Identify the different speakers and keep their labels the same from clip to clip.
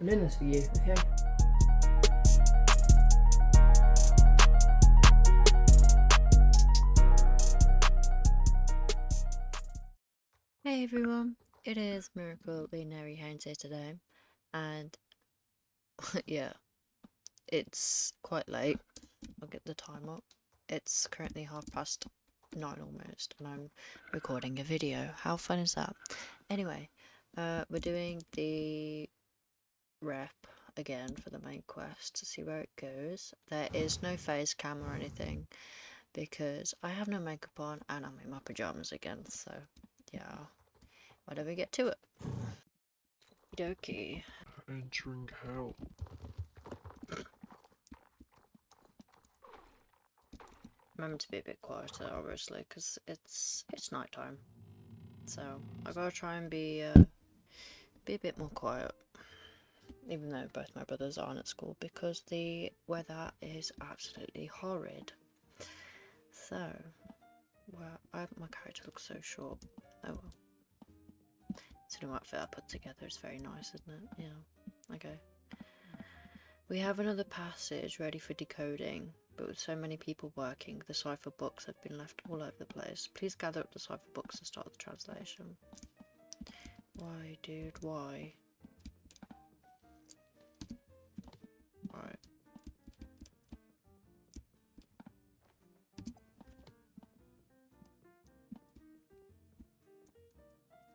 Speaker 1: I'm in this for you, okay?
Speaker 2: Hey everyone, it is miracle.worker.xo here today, and yeah, it's quite late. I'll get the time up. It's currently 9:30 almost, and I'm recording a video. How fun is that? Anyway, we're doing the rep again for the main quest to see where it goes. There is no face cam or anything because I have no makeup on and I'm in my pajamas again, so yeah. Why don't we get to it? Okie dokie.
Speaker 3: Entering hell.
Speaker 2: Remember to be a bit quieter, obviously, because it's night time. So I gotta try and be a bit more quiet, even though both my brothers aren't at school because the weather is absolutely horrid. So, well, my character looks so short. Oh well. It's an outfit I put together. It's very nice, isn't it? Yeah. Okay. We have another passage ready for decoding, but with so many people working, the cipher books have been left all over the place. Please gather up the cipher books and start the translation. Why, dude, why? Right.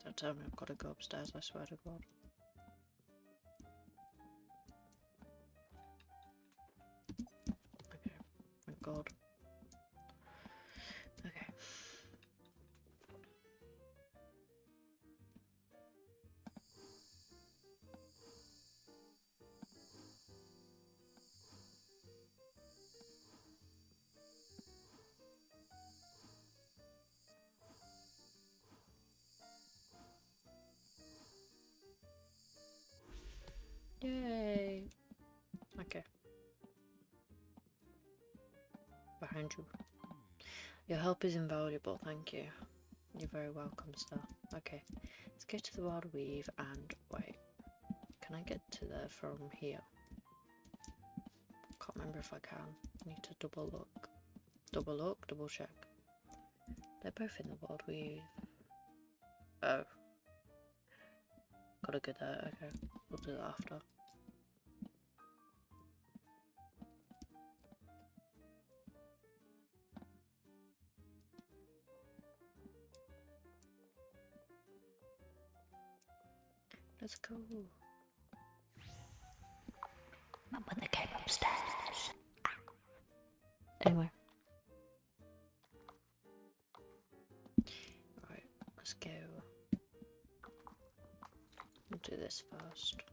Speaker 2: Don't tell me I've got to go upstairs, I swear to God. Okay, thank God. Okay. Yay! Okay. Behind you. Your help is invaluable, thank you. You're very welcome, sir. Okay, let's go to the Wild Weave and wait. Can I get to there from here? Can't remember if I can. I need to double look. Double look, double check. They're both in the Wild Weave. Oh. Gotta go there, okay. We'll do that after. Let's go. Mum put the cake upstairs. Anyway. Right, let's go. We'll do this first.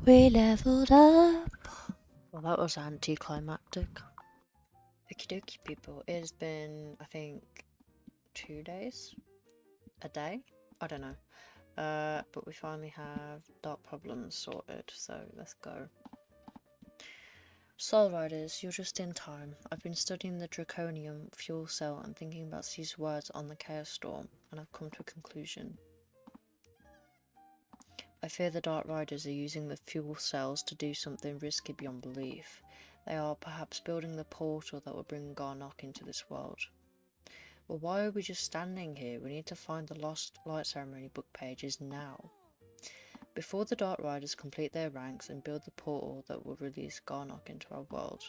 Speaker 2: We leveled up. Well, that was anticlimactic. Okie dokie, people. It has been, I think, 2 days? A day? I don't know. But we finally have dark problems sorted, so let's go. Soul Riders, you're just in time. I've been studying the Draconium fuel cell and thinking about these words on the Chaos Storm, and I've come to a conclusion. I fear the Dark Riders are using the fuel cells to do something risky beyond belief. They are perhaps building the portal that will bring Garnock into this world. Well, why are we just standing here? We need to find the Lost Light Ceremony book pages now. Before the Dark Riders complete their ranks and build the portal that will release Garnock into our world.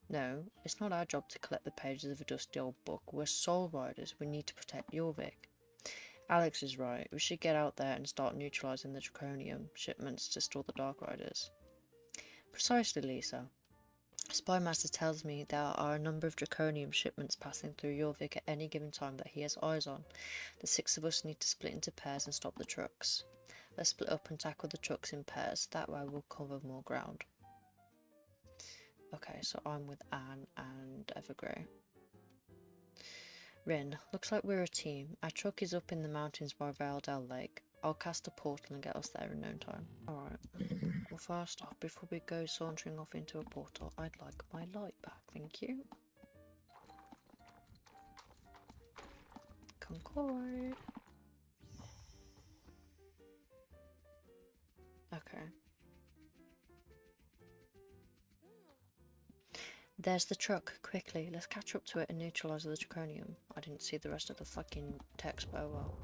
Speaker 2: No, it's not our job to collect the pages of a dusty old book. We're Soul Riders. We need to protect Jorvik. Alex is right. We should get out there and start neutralizing the Draconium shipments to stall the Dark Riders. Precisely, Lisa. Spymaster tells me there are a number of Draconium shipments passing through Jorvik at any given time that he has eyes on. The 6 of us need to split into pairs and stop the trucks. Let's split up and tackle the trucks in pairs. That way we'll cover more ground. Okay, so I'm with Anne and Evergrey. Rin, looks like we're a team. Our truck is up in the mountains by Valedale Lake. I'll cast a portal and get us there in no time. Alright. Well, first off, before we go sauntering off into a portal, I'd like my light back, thank you. Concord. Okay. There's the truck. Quickly, let's catch up to it and neutralize the Draconium. I didn't see the rest of the fucking text, but oh well.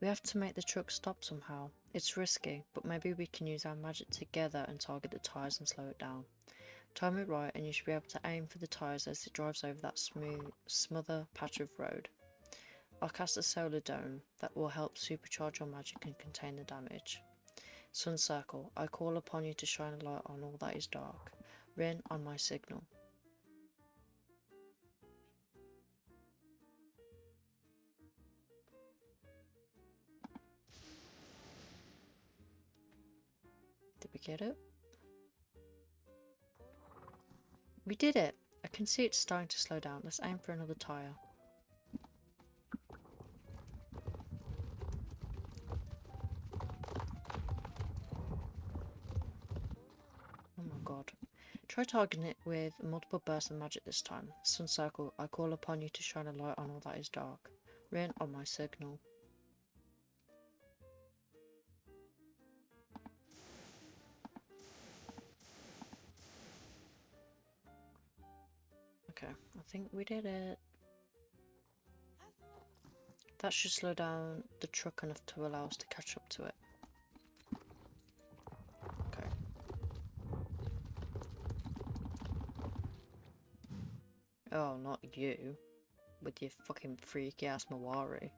Speaker 2: We have to make the truck stop somehow. It's risky, but maybe we can use our magic together and target the tyres and slow it down. Time it right and you should be able to aim for the tyres as it drives over that smother patch of road. I'll cast a solar dome that will help supercharge your magic and contain the damage. Sun Circle, I call upon you to shine a light on all that is dark. Rin on my signal. Did we get it? We did it! I can see it's starting to slow down. Let's aim for another tyre. Oh my god. Try targeting it with multiple bursts of magic this time. Sun Circle, I call upon you to shine a light on all that is dark. Rin on my signal. Okay, I think we did it. That should slow down the truck enough to allow us to catch up to it. Okay. Oh, not you. With your fucking freaky ass Mawari.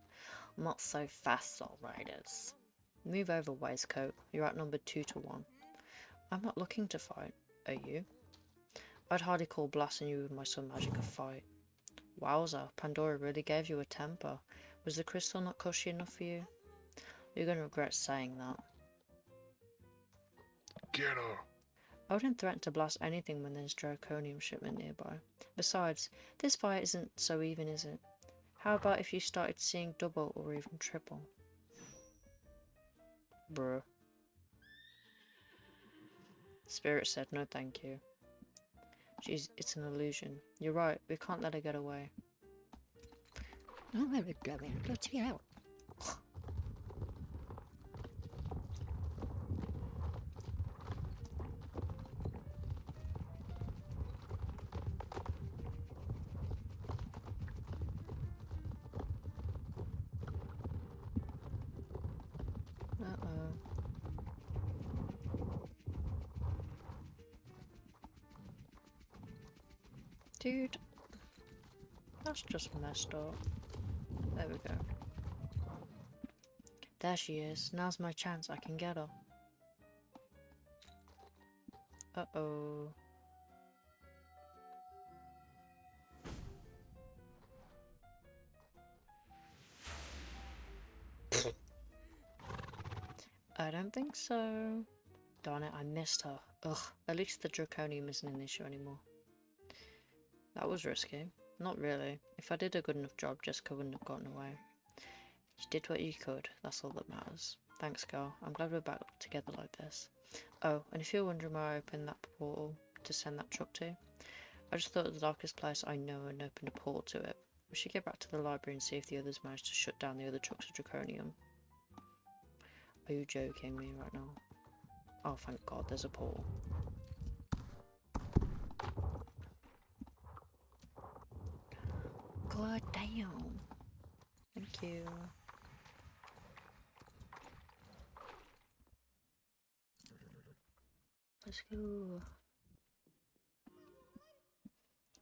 Speaker 2: I'm not so fast, all riders. Move over, waistcoat. You're outnumbered 2 to 1. I'm not looking to fight. Are you? I'd hardly call blasting you with my sun magic a fight. Wowza, Pandora really gave you a temper. Was the crystal not cushy enough for you? You're gonna regret saying that.
Speaker 1: Get her!
Speaker 2: I wouldn't threaten to blast anything when there's Draconium shipment nearby. Besides, this fight isn't so even, is it? How about if you started seeing double or even triple? Bruh. Spirit said no thank you. Jeez, it's an illusion. You're right, we can't let her get away. Oh, there we go then. Bloody hell. Uh-oh. Dude. That's just messed up. There we go. There she is. Now's my chance. I can get her. Uh-oh. I don't think so. Darn it, I missed her. Ugh, at least the draconium isn't an issue anymore. That was risky. Not really. If I did a good enough job, Jessica wouldn't have gotten away. You did what you could. That's all that matters. Thanks, girl. I'm glad we're back together like this. Oh, and if you're wondering where I opened that portal to send that truck to, I just thought of the darkest place I know and opened a portal to it. We should get back to the library and see if the others managed to shut down the other trucks of draconium. Are you joking me right now? Oh, thank God, there's a portal. God damn. Thank you. Let's go.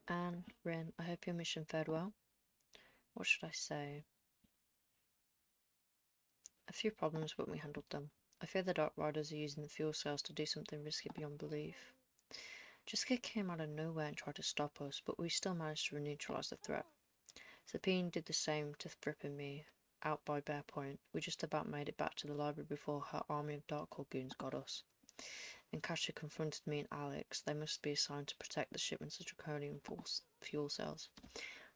Speaker 2: Anne, Rin, I hope your mission fared well. What should I say? A few problems, but we handled them. I fear the Dark Riders are using the fuel cells to do something risky beyond belief. Jessica came out of nowhere and tried to stop us, but we still managed to neutralize the threat. Sabine did the same to Fripp and me, out by Bear Point. We just about made it back to the library before her army of Darkhold goons got us. And Kasha confronted me and Alex. They must be assigned to protect the shipments of draconium fuel cells.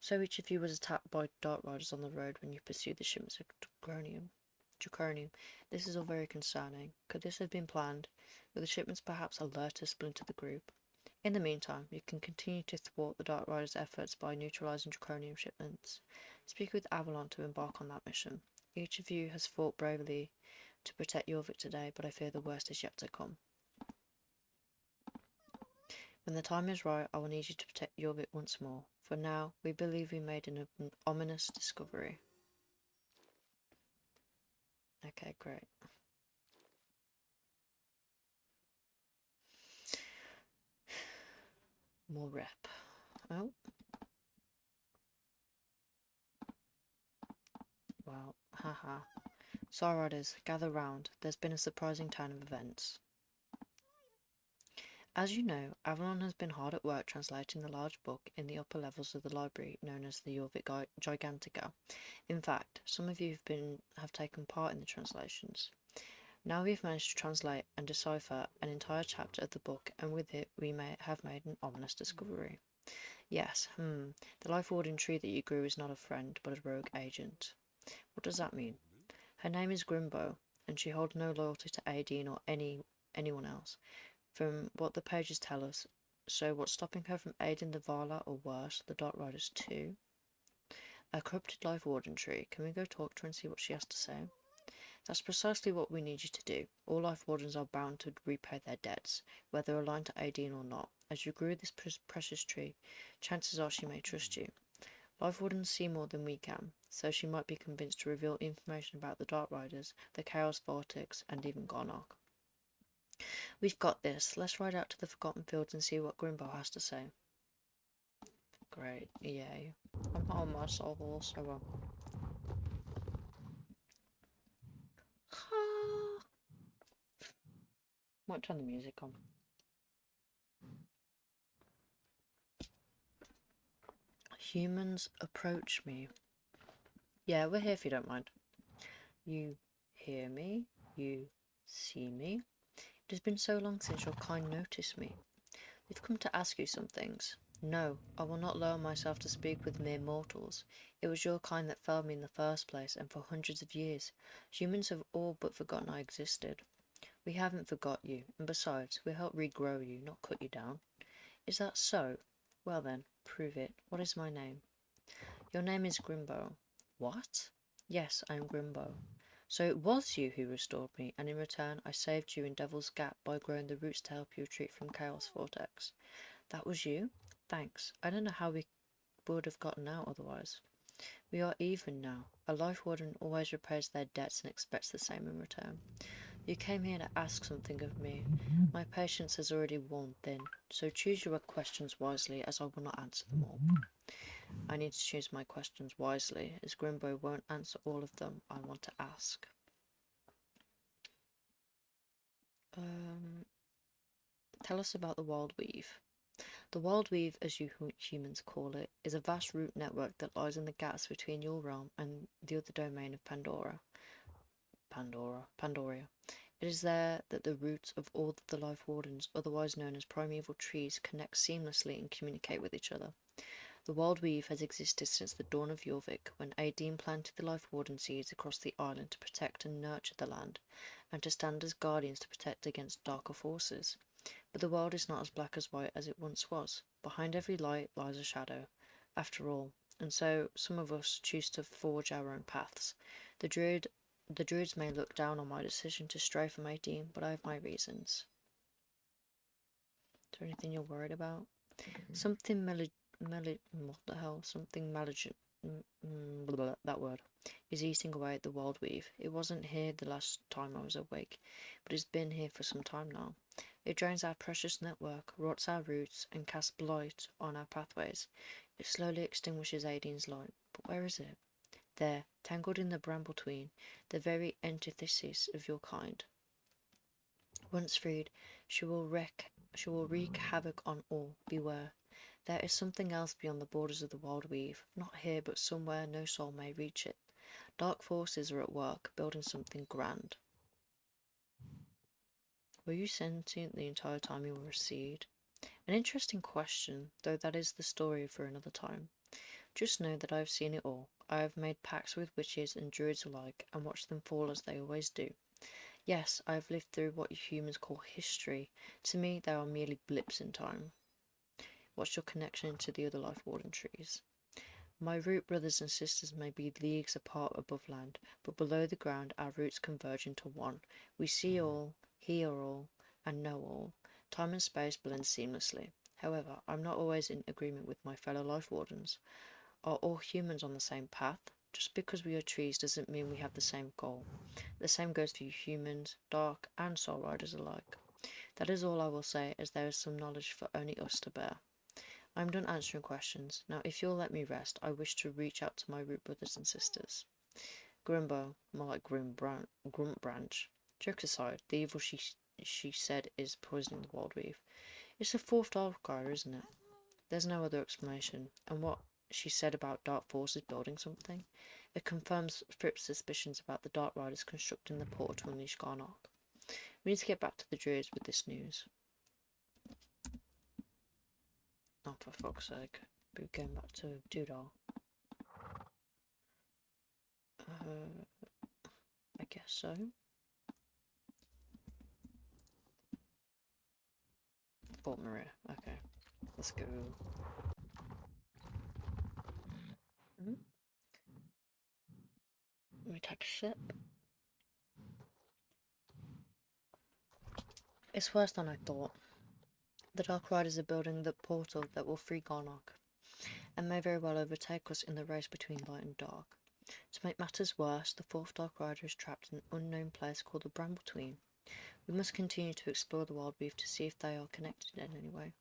Speaker 2: So each of you was attacked by Dark Riders on the road when you pursued the shipments of draconium. This is all very concerning. Could this have been planned? Will the shipments perhaps alert us, splinter the group? In the meantime, you can continue to thwart the Dark Riders' efforts by neutralizing draconium shipments. Speak with Avalon to embark on that mission. Each of you has fought bravely to protect Jorvik today, but I fear the worst is yet to come. When the time is right, I will need you to protect Jorvik once more. For now, we believe we made an ominous discovery. Okay, great. More rep. Oh. Well, haha. Star Riders, gather round. There's been a surprising turn of events. As you know, Avalon has been hard at work translating the large book in the upper levels of the library known as the Jorvik Gigantica. In fact, some of you have taken part in the translations. Now we've managed to translate and decipher an entire chapter of the book, and with it we may have made an ominous discovery. Yes, the life warden tree that you grew is not a friend, but a rogue agent. What does that mean? Her name is Grimbo, and she holds no loyalty to Aideen or anyone else, from what the pages tell us. So what's stopping her from aiding the Vala, or worse, the Dark Riders too? A corrupted life warden tree. Can we go talk to her and see what she has to say? That's precisely what we need you to do. All life wardens are bound to repay their debts, whether aligned to Aideen or not. As you grew this precious tree, chances are she may trust you. Life wardens see more than we can, so she might be convinced to reveal information about the Dark Riders, the Chaos Vortex, and even Garnock. We've got this. Let's ride out to the Forgotten Fields and see what Grimbo has to say. Great, yay. I'm not on my soul, so might turn the music on. Humans approach me. Yeah, we're here if you don't mind. You hear me? You see me? It has been so long since your kind noticed me. We've come to ask you some things. No, I will not lower myself to speak with mere mortals. It was your kind that failed me in the first place, and for hundreds of years. Humans have all but forgotten I existed. We haven't forgot you, and besides, we help regrow you, not cut you down. Is that so? Well then, prove it. What is my name? Your name is Grimbo. What? Yes, I am Grimbo. So it was you who restored me, and in return I saved you in Devil's Gap by growing the roots to help you retreat from Chaos Vortex. That was you? Thanks. I don't know how we would have gotten out otherwise. We are even now. A life warden always repays their debts and expects the same in return. You came here to ask something of me. My patience has already worn thin, so choose your questions wisely, as I will not answer them all. I need to choose my questions wisely, as Grimbo won't answer all of them I want to ask. Tell us about the Wild Weave. The Wild Weave, as you humans call it, is a vast root network that lies in the gaps between your realm and the other domain of Pandoria. It is there that the roots of all the life wardens, otherwise known as primeval trees, connect seamlessly and communicate with each other. The Wild Weave has existed since the dawn of Jorvik, when Aideen planted the life warden seeds across the island to protect and nurture the land, and to stand as guardians to protect against darker forces. But the world is not as black as white as it once was. Behind every light lies a shadow, after all, and so some of us choose to forge our own paths. The druids may look down on my decision to stray from Aideen, but I have my reasons. Is there anything you're worried about? Something what the hell? Something malignant. That word is eating away at the Wild Weave. It wasn't here the last time I was awake, but it's been here for some time now. It drains our precious network, rots our roots, and casts blight on our pathways. It slowly extinguishes Aideen's light. But where is it? There, tangled in the brambletween, the very antithesis of your kind. Once freed, she will wreak havoc on all. Beware. There is something else beyond the borders of the Wild Weave, not here but somewhere no soul may reach it. Dark forces are at work, building something grand. Were you sentient the entire time you were a seed? An interesting question, though that is the story for another time. Just know that I have seen it all. I have made pacts with witches and druids alike, and watched them fall as they always do. Yes, I have lived through what you humans call history. To me, they are merely blips in time. What's your connection to the other life warden trees? My root brothers and sisters may be leagues apart above land, but below the ground our roots converge into one. We see all, hear all, and know all. Time and space blend seamlessly. However, I'm not always in agreement with my fellow life wardens. Are all humans on the same path? Just because we are trees doesn't mean we have the same goal. The same goes for you humans, dark and soul riders alike. That is all I will say, as there is some knowledge for only us to bear. I'm done answering questions. Now, if you'll let me rest, I wish to reach out to my root brothers and sisters. Grimbo, more like Grunt Branch. Jokes aside, the evil she said is poisoning the Wild Weave. It's the fourth Dark Rider, isn't it? There's no other explanation. And what she said about dark forces building something, it confirms Fripp's suspicions about the Dark Riders constructing the portal to unleash Garnock. We need to get back to the druids with this news. Oh, for fuck's sake. We're going back to Doodle. I guess so. Fort Maria. Okay. Let's go. Let me take a sip. It's worse than I thought. The Dark Riders are building the portal that will free Garnock, and may very well overtake us in the race between light and dark. To make matters worse, the fourth Dark Rider is trapped in an unknown place called the Brambletween. We must continue to explore the Wild Weave to see if they are connected in any way.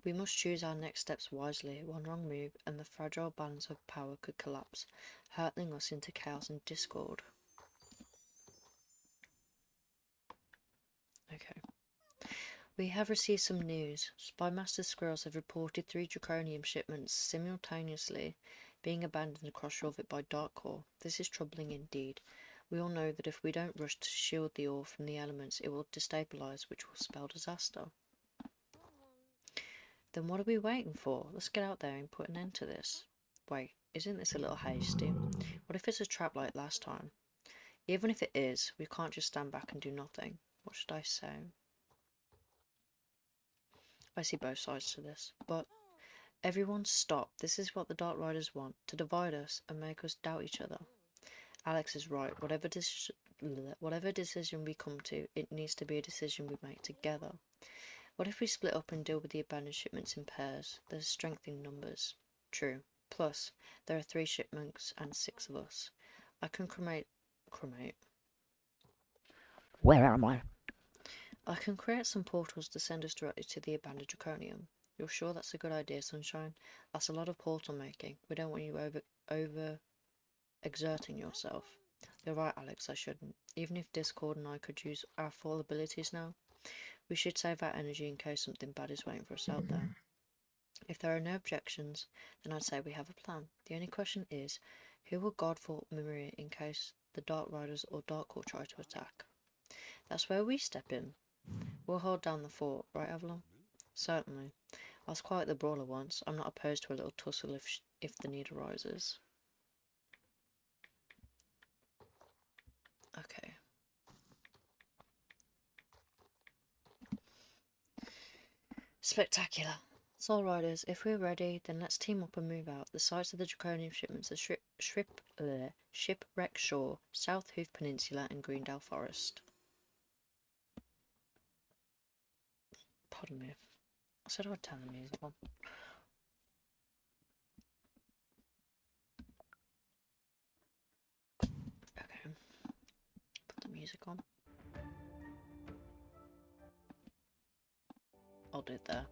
Speaker 2: We must choose our next steps wisely. One wrong move, and the fragile balance of power could collapse, hurtling us into chaos and discord. Okay. We have received some news. Spymaster Squirrels have reported 3 draconium shipments simultaneously being abandoned across Jorvik by Darkcore. This is troubling indeed. We all know that if we don't rush to shield the ore from the elements, it will destabilize, which will spell disaster. Then what are we waiting for? Let's get out there and put an end to this. Wait, isn't this a little hasty? What if it's a trap like last time? Even if it is, we can't just stand back and do nothing. What should I say? I see both sides to this, but everyone stop. This is what the Dark Riders want, to divide us and make us doubt each other. Alex is right. Whatever decision we come to, it needs to be a decision we make together. What if we split up and deal with the abandoned shipments in pairs? There's strength in numbers. True. Plus, there are 3 shipments and 6 of us. I can cremate.
Speaker 1: Where am I?
Speaker 2: I can create some portals to send us directly to the abandoned draconium. You're sure that's a good idea, Sunshine? That's a lot of portal making. We don't want you over exerting yourself. You're right, Alex, I shouldn't. Even if Discord and I could use our full abilities now, we should save our energy in case something bad is waiting for us out there. If there are no objections, then I'd say we have a plan. The only question is, who will guard Fort Mimiri in case the Dark Riders or Dark Court try to attack? That's where we step in. We'll hold down the fort, right, Avalon? Certainly. I was quite the brawler once. I'm not opposed to a little tussle if the need arises. Okay. Spectacular. Soul Riders, if we're ready, then let's team up and move out. The sites of the draconian shipments are Shipwreck Shore, South Hoof Peninsula, and Greendale Forest. Pardon me. I said I'd turn the music on. Okay. Put the music on. I'll do it there.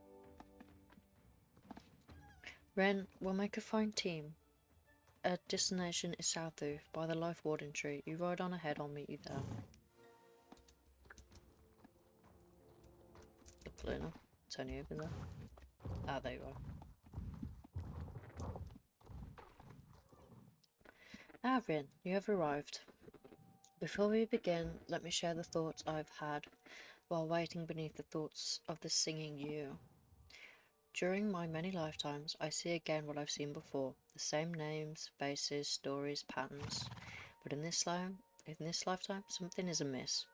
Speaker 2: Ren, we'll make a fine team. Our destination is South Hoof, by the Life Warden tree. You ride on ahead, I'll meet you there. Look, Luna. It's only over there. Ah, there you are. Ah, Rin, you have arrived. Before we begin, let me share the thoughts I've had while waiting beneath the thoughts of the singing you. During my many lifetimes, I see again what I've seen before. The same names, faces, stories, patterns. But in this lifetime, something is amiss.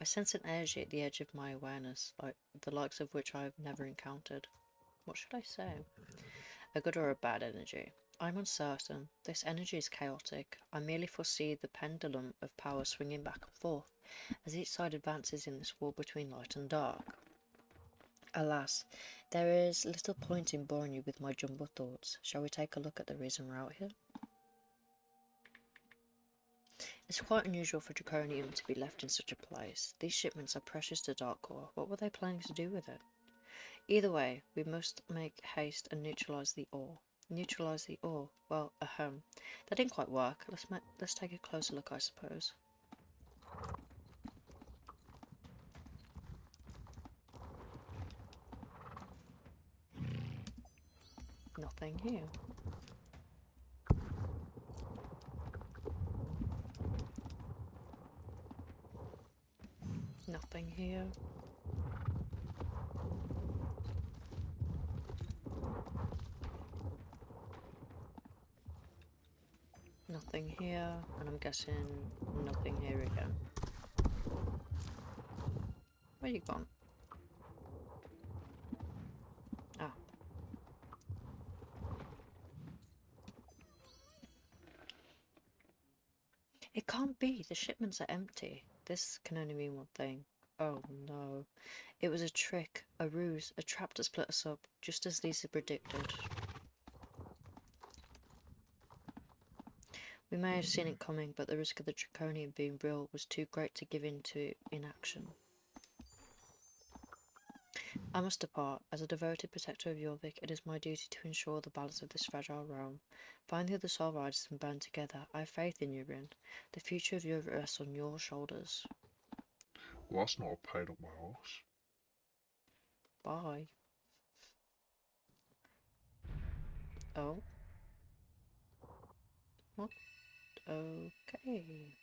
Speaker 2: I sense an energy at the edge of my awareness, like the likes of which I have never encountered. What should I say? A good or a bad energy? I'm uncertain. This energy is chaotic. I merely foresee the pendulum of power swinging back and forth, as each side advances in this war between light and dark. Alas, there is little point in boring you with my jumbled thoughts. Shall we take a look at the reason we're out here? It's quite unusual for Draconium to be left in such a place. These shipments are precious to Darkcore. What were they planning to do with it? Either way, we must make haste and neutralise the ore. Neutralise the ore? Well, that didn't quite work. Let's take a closer look, I suppose. Nothing here. Nothing here. Nothing here, and I'm guessing nothing here again. Where you gone? Ah. It can't be. The shipments are empty. This can only mean one thing. Oh no. It was a trick, a ruse, a trap to split us up, just as Lisa predicted. We may have seen it coming, but the risk of the Draconian being real was too great to give in to inaction. I must depart. As a devoted protector of Jorvik, it is my duty to ensure the balance of this fragile realm. Find the other Soul Riders and band together. I have faith in you, Rin. The future of Jorvik rests on your shoulders.
Speaker 1: Well, that's not a pain on my horse.
Speaker 2: Bye. Oh. What? Okay.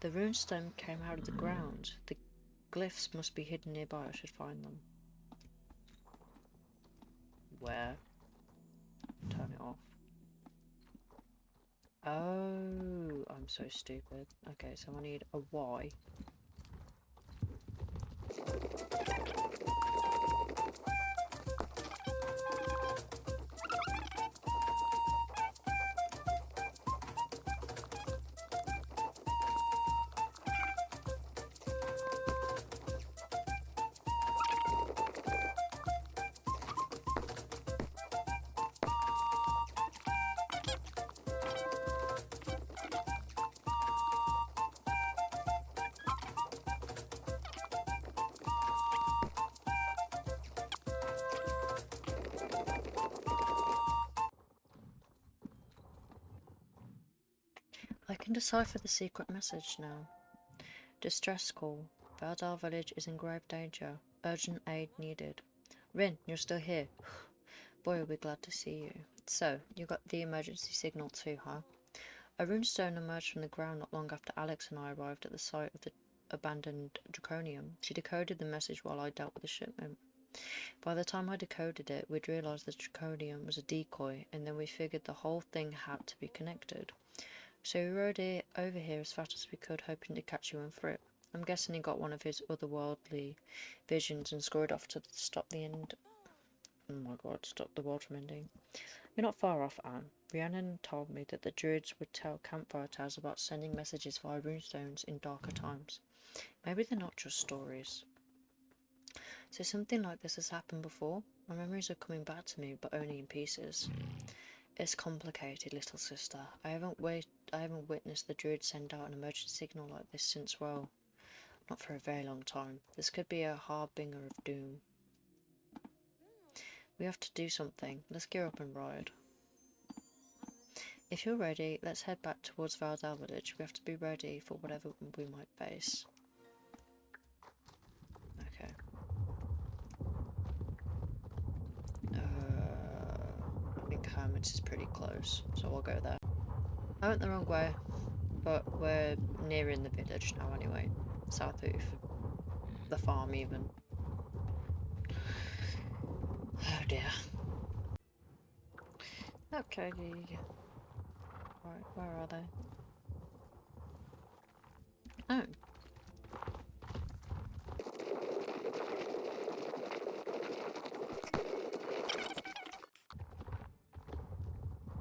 Speaker 2: The runestone came out of the ground. The glyphs must be hidden nearby. I should find them. Where? Turn it off. Oh, I'm so stupid. Okay, so I need a Y. can decipher the secret message now. Distress call. Valdal village is in grave danger. Urgent aid needed. Rin, you're still here. Boy, we'll be glad to see you. So, you got the emergency signal too, huh? A runestone emerged from the ground not long after Alex and I arrived at the site of the abandoned draconium. She decoded the message while I dealt with the shipment. By the time I decoded it, we'd realised the draconium was a decoy, and then we figured the whole thing had to be connected. So we rode it over here as fast as we could, hoping to catch you and Fripp. I'm guessing he got one of his otherworldly visions and scurried off to stop the end. Oh my god, stop the world from ending. You're not far off, Anne. Rhiannon told me that the druids would tell campfire tales about sending messages via runestones in darker times. Maybe they're not just stories. So something like this has happened before? My memories are coming back to me, but only in pieces. It's complicated, little sister. I haven't witnessed the druids send out an emergency signal like this since, well, not for a very long time. This could be a harbinger of doom. We have to do something. Let's gear up and ride. If you're ready, let's head back towards Valdal village. We have to be ready for whatever we might face. Okay. I think Hermit's is pretty close, so we'll go there. I went the wrong way, but we're nearing the village now anyway. South Hoof. The farm even. Oh dear. Okay. Right, where are they? Oh.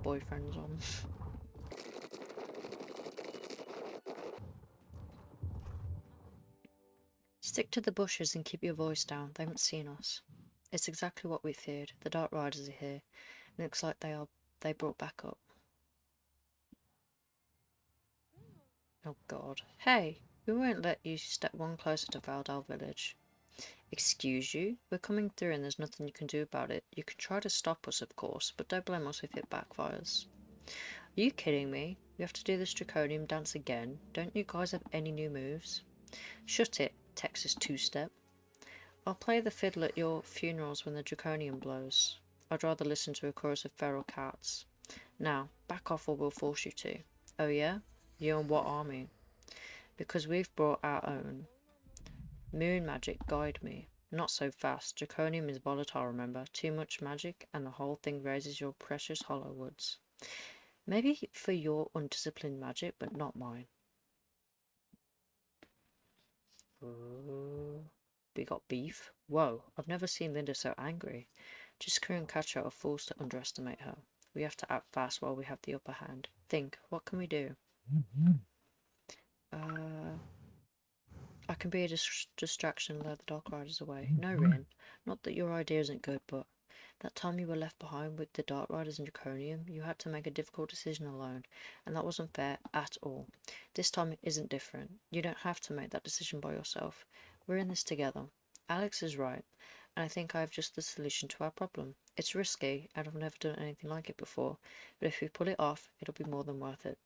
Speaker 2: Boyfriend's on. Stick to the bushes and keep your voice down. They haven't seen us. It's exactly what we feared. The Dark Riders are here. It looks like they brought back up. Oh god. Hey, we won't let you step one closer to Valdal village. Excuse you? We're coming through and there's nothing you can do about it. You can try to stop us, of course, but don't blame us if it backfires. Are you kidding me? We have to do this draconium dance again. Don't you guys have any new moves? Shut it, Texas two-step. I'll play the fiddle at your funerals when the draconium blows. I'd rather listen to a chorus of feral cats. Now, back off or we'll force you to. Oh yeah? You and what army? Because we've brought our own. Moon magic, guide me. Not so fast. Draconium is volatile, remember? Too much magic and the whole thing raises your precious hollow woods. Maybe for your undisciplined magic, but not mine. Ooh. We got beef? Whoa, I've never seen Linda so angry. Jessica and Katja are fools to underestimate her. We have to act fast while we have the upper hand. Think, what can we do? I can be a distraction and lure the Dark Riders away. No, Rin. Not that your idea isn't good, but that time you were left behind with the Dark Riders and Draconium, you had to make a difficult decision alone, and that wasn't fair at all. This time it isn't different. You don't have to make that decision by yourself. We're in this together. Alex is right, and I think I have just the solution to our problem. It's risky, and I've never done anything like it before, but if we pull it off, it'll be more than worth it.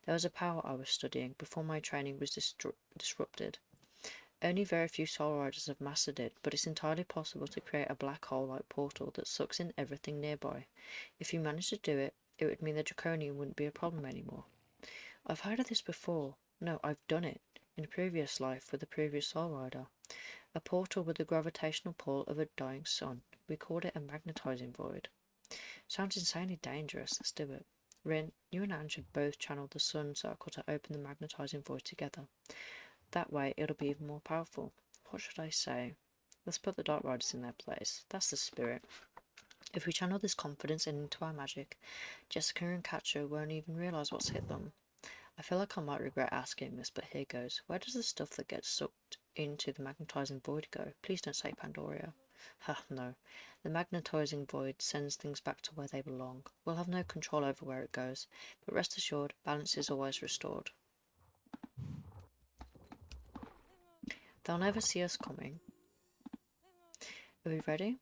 Speaker 2: There was a power I was studying before my training was disrupted. Only very few soul riders have mastered it, but it's entirely possible to create a black hole-like portal that sucks in everything nearby. If you manage to do it, it would mean the draconium wouldn't be a problem anymore. I've heard of this before. No, I've done it. In a previous life with a previous soul rider. A portal with the gravitational pull of a dying sun. We called it a magnetizing void. Sounds insanely dangerous. Let's do it. Rin, you and Anne should both channel the sun circle to open the magnetizing void together. That way it'll be even more powerful. What should I say? Let's put the Dark Riders in their place. That's the spirit. If we channel this confidence into our magic, Jessica and Katja won't even realise what's hit them. I feel like I might regret asking this, but here goes. Where does the stuff that gets sucked into the magnetizing void go? Please don't say Pandoria. Ha, no. The magnetizing void sends things back to where they belong. We'll have no control over where it goes, but rest assured, balance is always restored. They'll never see us coming. Are we ready?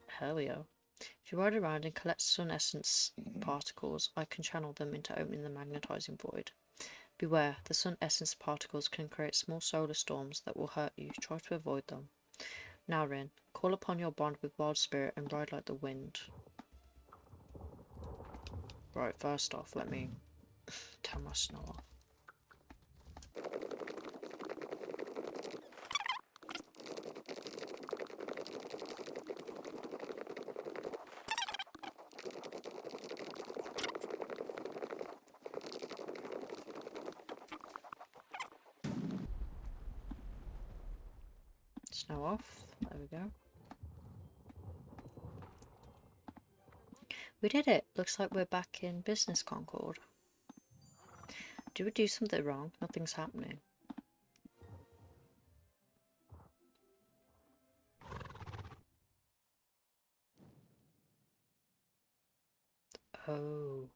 Speaker 2: Hell yeah. If you ride around and collect sun essence particles, I can channel them into opening the magnetizing void. Beware, the sun essence particles can create small solar storms that will hurt you. Try to avoid them. Now, Rin, call upon your bond with Wild Spirit and ride like the wind. Right, first off, let me turn my snow off. Snow off. There we go. We did it! Looks like we're back in business, Concord. Did we do something wrong? Nothing's happening. Oh.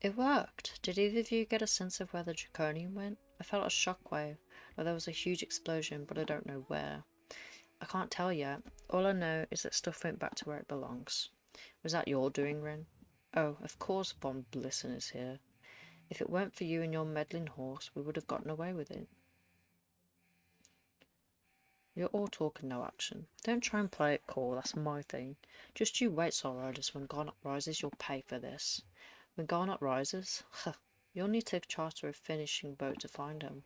Speaker 2: It worked! Did either of you get a sense of where the draconium went? I felt a shockwave, like there was a huge explosion, but I don't know where. I can't tell yet. All I know is that stuff went back to where it belongs. Was that your doing, Rin? Oh, of course Von Blissen is here. If it weren't for you and your meddling horse, we would have gotten away with it. You're all talk and no action. Don't try and play it cool, that's my thing. Just you wait, Soul Riders. When Garnet rises, you'll pay for this. When Garnet rises? You'll need to charter a finishing boat to find him.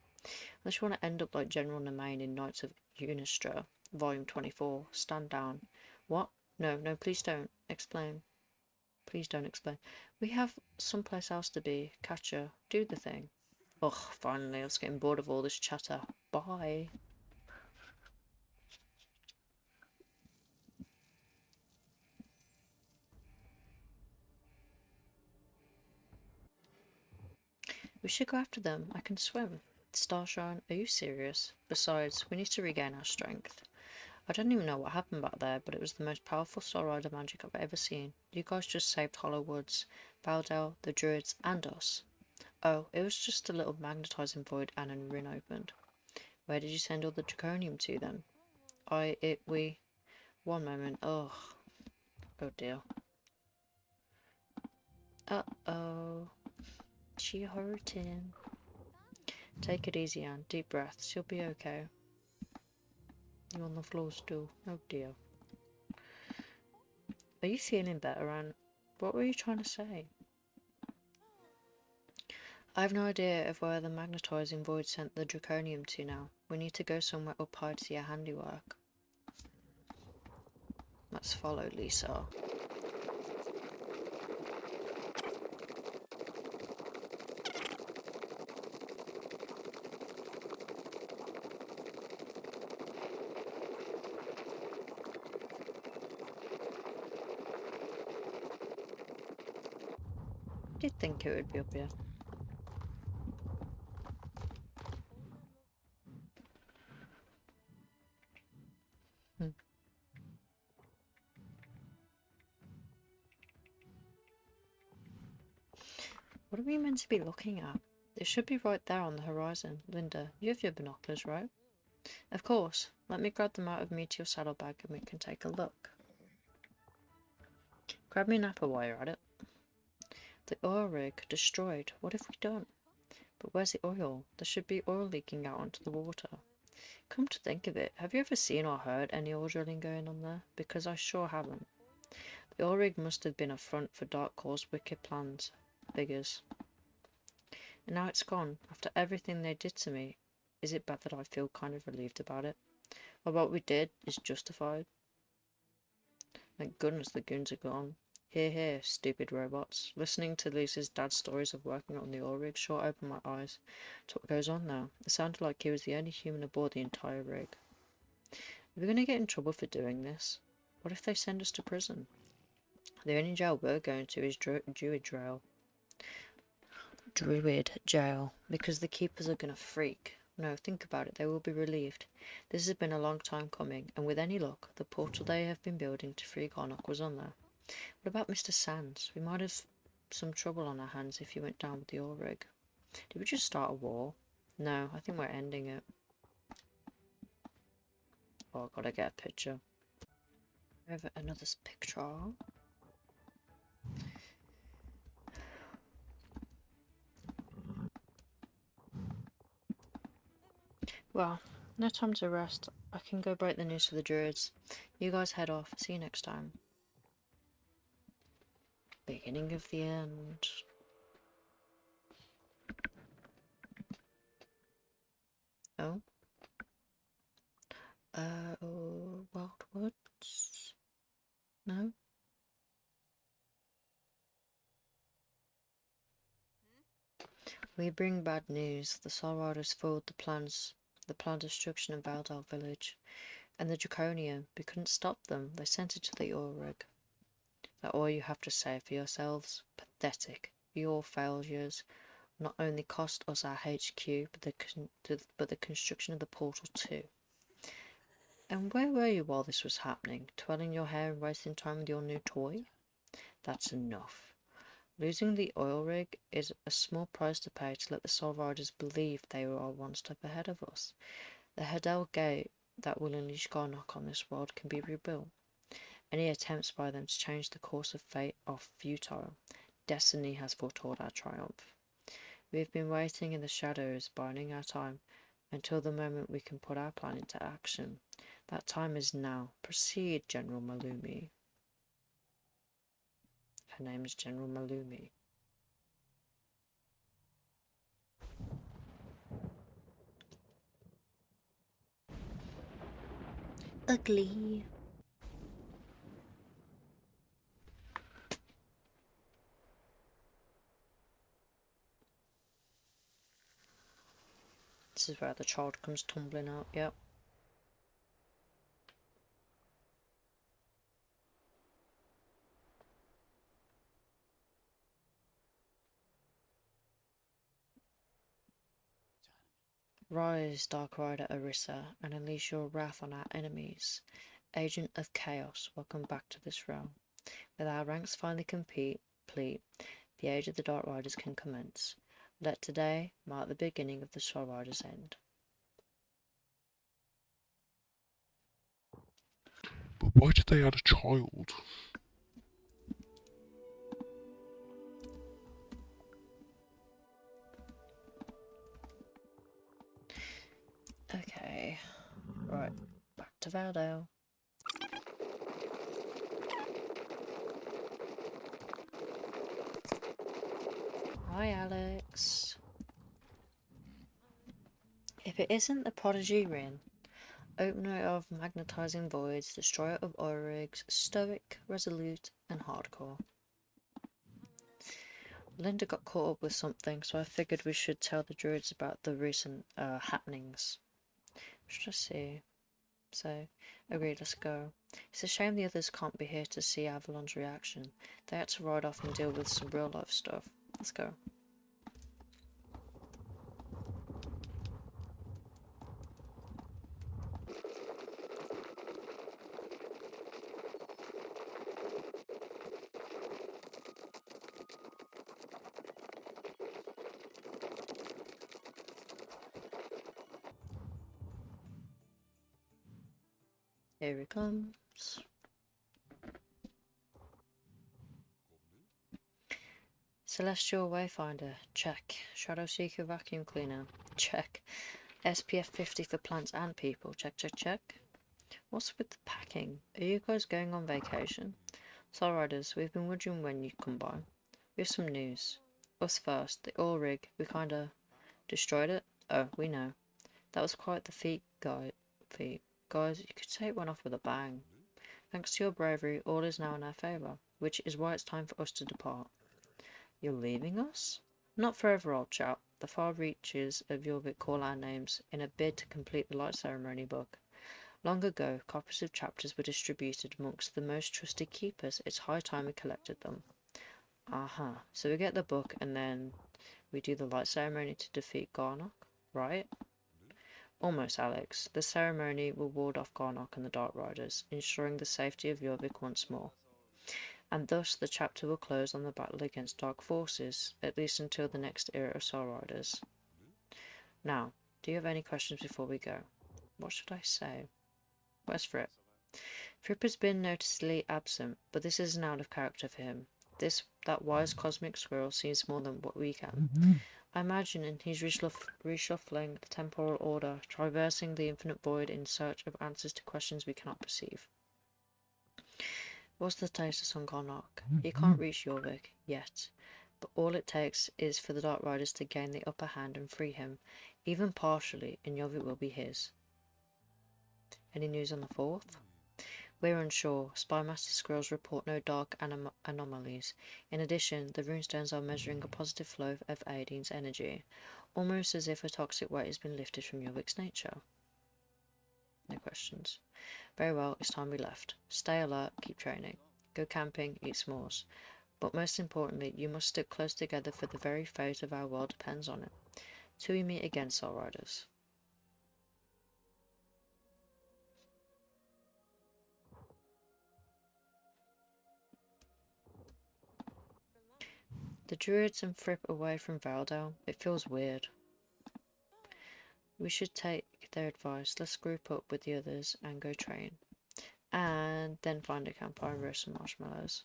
Speaker 2: Unless you want to end up like General Nemain in Knights of Unistra, Volume 24. Stand down. What? No, please don't. Explain. Please don't explain. We have someplace else to be. Catcher, do the thing. Ugh, finally, I was getting bored of all this chatter. Bye. We should go after them. I can swim. Starshine, are you serious? Besides, we need to regain our strength. I don't even know what happened back there, but it was the most powerful Star Rider magic I've ever seen. You guys just saved Hollow Woods, Baldel, the Druids, and us. Oh, it was just a little magnetizing void Anne and Rin opened. Where did you send all the draconium to then? We... One moment. Ugh. Oh dear. Uh-oh. She hurting. Take it easy, Anne. Deep breaths. You'll be okay. You're on the floor still. Oh dear. Are you feeling better, Anne? What were you trying to say? I have no idea of where the magnetizing void sent the draconium to now. We need to go somewhere up high to see our handiwork. Let's follow Lisa. I did think it would be up here. What are we meant to be looking at? It should be right there on the horizon. Linda, you have your binoculars, right? Of course. Let me grab them out of Meteor's saddlebag and we can take a look. Grab me an apple while you're at it. The oil rig destroyed. What have we done? But where's the oil? There should be oil leaking out onto the water. Come to think of it, have you ever seen or heard any oil drilling going on there? Because I sure haven't. The oil rig must have been a front for Dark Core's wicked plans. Figures. And now it's gone. After everything they did to me, is it bad that I feel kind of relieved about it? Or what we did is justified? Thank goodness the goons are gone. Hear, hear, stupid robots. Listening to Lisa's dad's stories of working on the oil rig sure opened my eyes to what goes on now. It sounded like he was the only human aboard the entire rig. Are we going to get in trouble for doing this? What if they send us to prison? The only jail we're going to is Druid Jail. Druid Jail. Because the keepers are gonna freak. No, think about it, they will be relieved. This has been a long time coming, and with any luck, the portal they have been building to free Garnock was on there. What about Mr. Sands? We might have some trouble on our hands if he went down with the oil rig. Did we just start a war? No, I think we're ending it. Oh, I've gotta get a picture. I have another picture. Well, no time to rest. I can go break the news to the druids. You guys head off. See you next time. Beginning of the end. Oh. Wildwoods? No? We bring bad news. The Soul Riders foiled the planned destruction of Valdale village. And the Draconia, we couldn't stop them. They sent it to the oil rig. That all you have to say for yourselves? Pathetic. Your failures not only cost us our HQ, but the construction of the portal too. And where were you while this was happening? Twirling your hair and wasting time with your new toy? That's enough. Losing the oil rig is a small price to pay to let the Soul Riders believe they are one step ahead of us. The Hadel Gate that will unleash Garnock on this world can be rebuilt. Any attempts by them to change the course of fate are futile. Destiny has foretold our triumph. We have been waiting in the shadows, biding our time, until the moment we can put our plan into action. That time is now. Proceed, General Malumi. Her name is General Malumi. Ugly. This is where the child comes tumbling out, yep. Rise, Dark Rider Orisa, and unleash your wrath on our enemies. Agent of Chaos, welcome back to this realm. With our ranks finally complete, the age of the Dark Riders can commence. Let today mark the beginning of the Soul Riders' end.
Speaker 1: But why did they add a child?
Speaker 2: Okay, right, back to Valdale. Hi, Alex. If it isn't the prodigy Rin, opener of magnetizing voids, destroyer of oil rigs, stoic, resolute, and hardcore. Linda got caught up with something, so I figured we should tell the druids about the recent happenings. Should I see? So, agreed, let's go. It's a shame the others can't be here to see Avalon's reaction. They had to ride off and deal with some real life stuff. Let's go. Here he comes. Celestial Wayfinder, check. Shadow Seeker Vacuum Cleaner, check. SPF 50 for plants and people, check, check, check. What's with the packing? Are you guys going on vacation? Soul Riders, we've been wondering when you'd come by. We have some news. Us first, the oil rig, we kinda destroyed it? Oh, we know. That was quite the feat. Guys, you could say it went off with a bang. Thanks to your bravery, all is now in our favour, which is why it's time for us to depart. You're leaving us? Not forever, old chap. The far reaches of Yorvik call our names in a bid to complete the light ceremony book. Long ago, copies of chapters were distributed amongst the most trusted keepers. It's high time we collected them. Aha. So we get the book and then we do the light ceremony to defeat Garnock, right? Almost, Alex. The ceremony will ward off Garnock and the Dark Riders, ensuring the safety of Jorvik once more. And thus the chapter will close on the battle against Dark Forces, at least until the next era of Soul Riders. Now, do you have any questions before we go? What should I say? Where's Fripp? Fripp has been noticeably absent, but this isn't out of character for him. That wise cosmic squirrel sees more than what we can. I imagine he's reshuffling the temporal order, traversing the infinite void in search of answers to questions we cannot perceive. What's the status on Garnock? He can't reach Jorvik yet, but all it takes is for the Dark Riders to gain the upper hand and free him, even partially, and Jorvik will be his. Any news on the 4th? We're unsure. Spymaster Squirrels report no dark anomalies. In addition, the runestones are measuring a positive flow of Aidine's energy, almost as if a toxic weight has been lifted from Jorvik's nature. No questions. Very well, it's time we left. Stay alert, keep training. Go camping, eat s'mores. But most importantly, you must stick close together, for the very fate of our world depends on it. Till we meet again, Soul Riders. The druids and Fripp away from Valdale. It feels weird. We should take their advice. Let's group up with the others and go train. And then find a campfire and roast some marshmallows.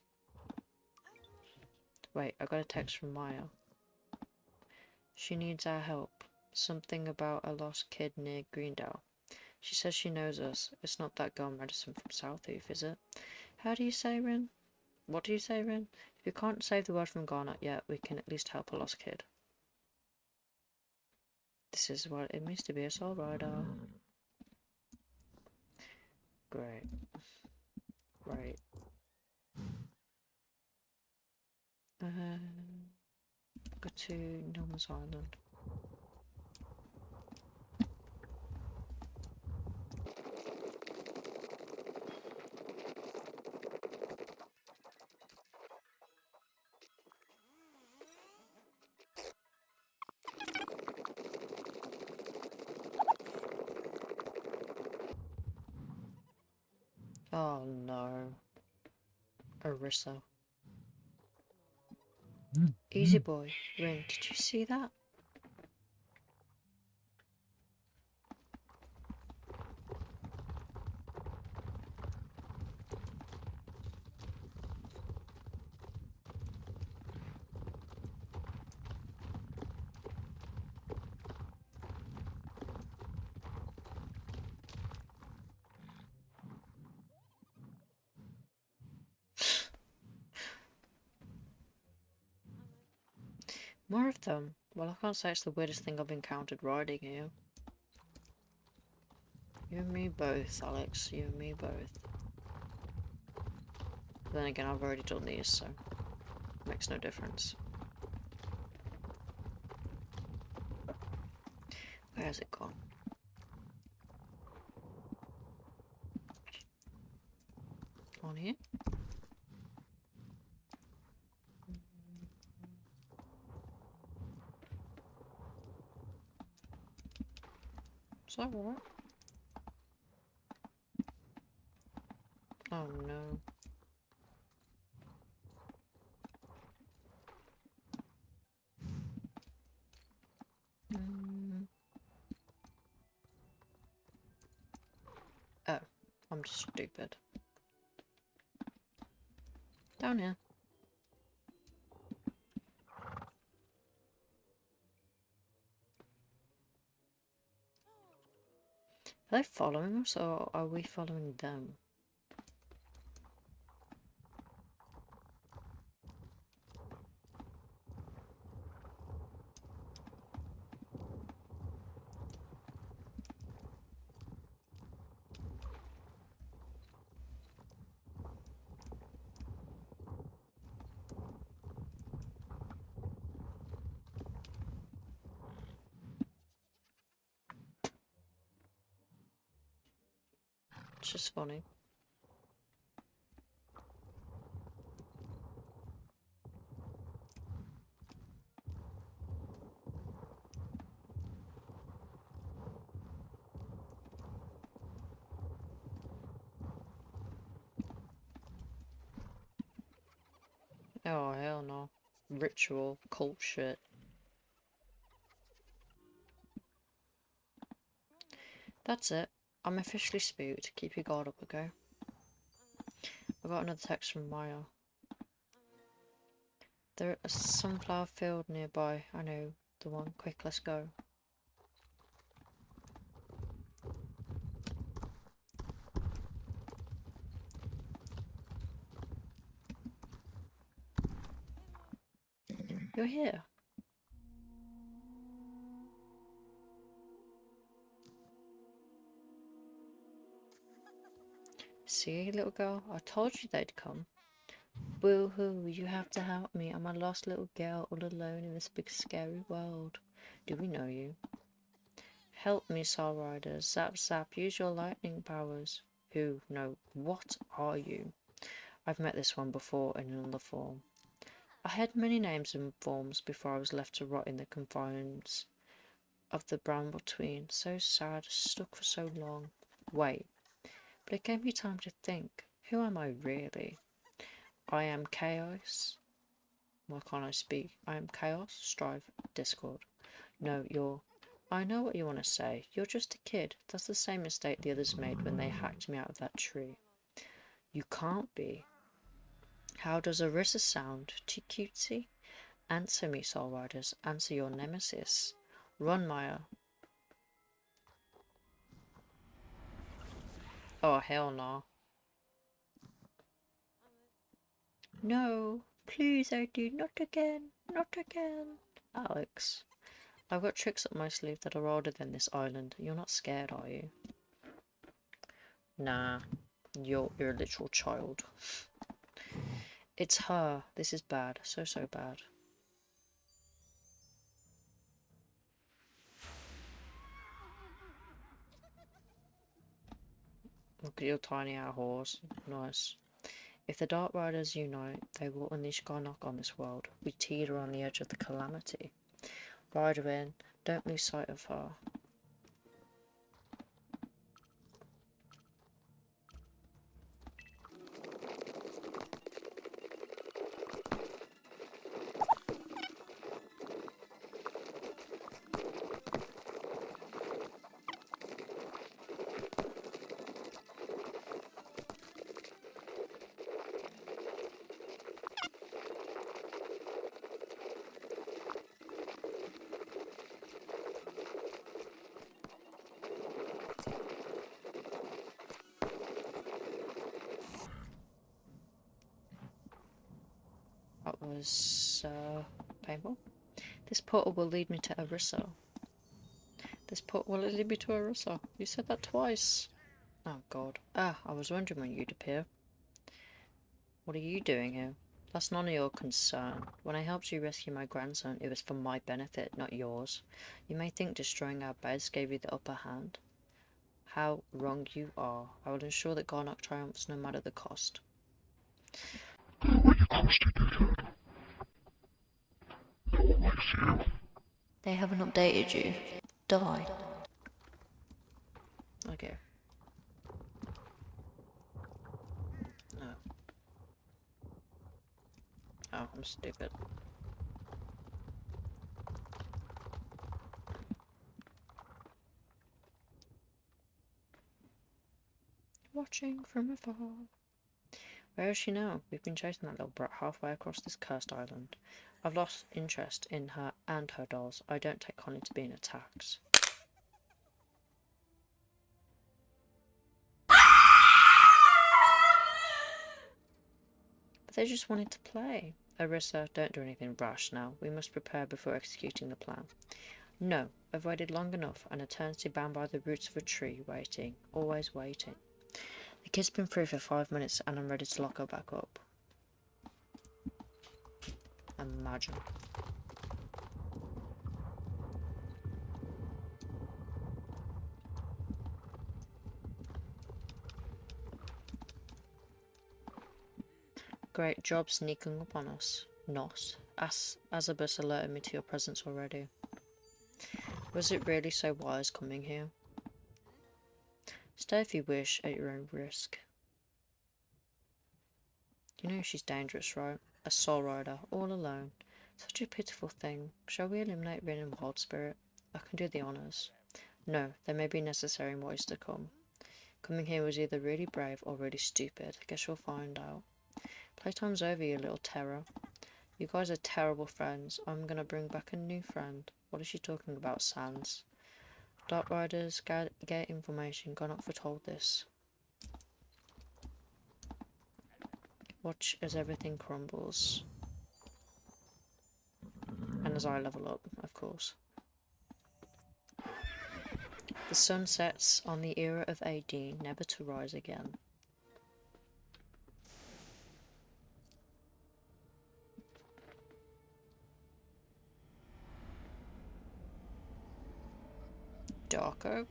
Speaker 2: Wait, I got a text from Maya. She needs our help. Something about a lost kid near Greendale. She says she knows us. It's not that girl Madison from Southoof, is it? How do you say, Rin? What do you say, Rin? If we can't save the world from Garnet yet, we can at least help a lost kid. This is what it means to be a Soul Rider. Great. Right. Go to Norman's Island. Oh no. Orisa. Easy boy. Rin, did you see that? More of them. Well, I can't say it's the weirdest thing I've encountered riding here. You and me both, Alex. You and me both. But then again, I've already done these, so makes no difference. Where has it gone? On here? Is that right? Oh no. Oh, I'm just stupid. Down here. Are they following us or are we following them? It's just funny. Oh, hell no. Ritual, cult shit. That's it. I'm officially spooked. Keep your guard up, okay? I got another text from Maya. There's a sunflower field nearby. I know the one. Quick, let's go. You're here. See, little girl? I told you they'd come. Boo-hoo, you have to help me. I'm a lost little girl all alone in this big scary world. Do we know you? Help me, Soul Riders. Zap zap, use your lightning powers. Who? No, what are you? I've met this one before in another form. I had many names and forms before I was left to rot in the confines of the bramble tween. So sad, stuck for so long. Wait, but it gave me time to think. Who am I really? I am chaos. Why can't I speak? I am chaos, strive, discord. No, you're... I know what you want to say. You're just a kid. That's the same mistake the others made when they hacked me out of that tree. You can't be. How does Orisa sound? Too cutesy? Answer me, Soul Riders. Answer your nemesis. Run, Maya. Oh, hell no. No. Please, I do. Not again. Not again. Alex. I've got tricks up my sleeve that are older than this island. You're not scared, are you? Nah. You're a literal child. It's her. This is bad. So bad. Look at your tiny out horse. Nice. If the Dark Riders unite, they will unleash Garnock on this world. We teeter on the edge of the calamity. Ride her in. Don't lose sight of her. That was painful. This portal will lead me to Orisa. This portal will lead me to Orisa. You said that twice. Oh god. Ah, I was wondering when you'd appear. What are you doing here? That's none of your concern. When I helped you rescue my grandson, it was for my benefit, not yours. You may think destroying our beds gave you the upper hand. How wrong you are. I will ensure that Garnock triumphs no matter the cost.
Speaker 1: Go away, you crusty dickhead. No one likes you.
Speaker 2: They haven't updated you. Die. Okay. No. Oh, I'm stupid. Watching from afar. Where is she now? We've been chasing that little brat halfway across this cursed island. I've lost interest in her and her dolls. I don't take Connie to being attacked. But they just wanted to play. Orisa, don't do anything rash now. We must prepare before executing the plan. No, I've waited long enough, an eternity bound by the roots of a tree, waiting, always waiting. The kid's been free for 5 minutes and I'm ready to lock her back up. Imagine. Great job sneaking up on us. Not. Azabus alerted me to your presence already. Was it really so wise coming here? Stay if you wish, at your own risk. You know she's dangerous, right? A soul rider, all alone. Such a pitiful thing. Shall we eliminate Rin and Wild Spirit? I can do the honours. No, they may be necessary in ways to come. Coming here was either really brave or really stupid. Guess you'll find out. Playtime's over, you little terror. You guys are terrible friends. I'm gonna bring back a new friend. What is she talking about, Sans? Dark Riders, get information. Gone up for told this. Watch as everything crumbles. And as I level up, of course. The sun sets on the era of AD, never to rise again. Darko?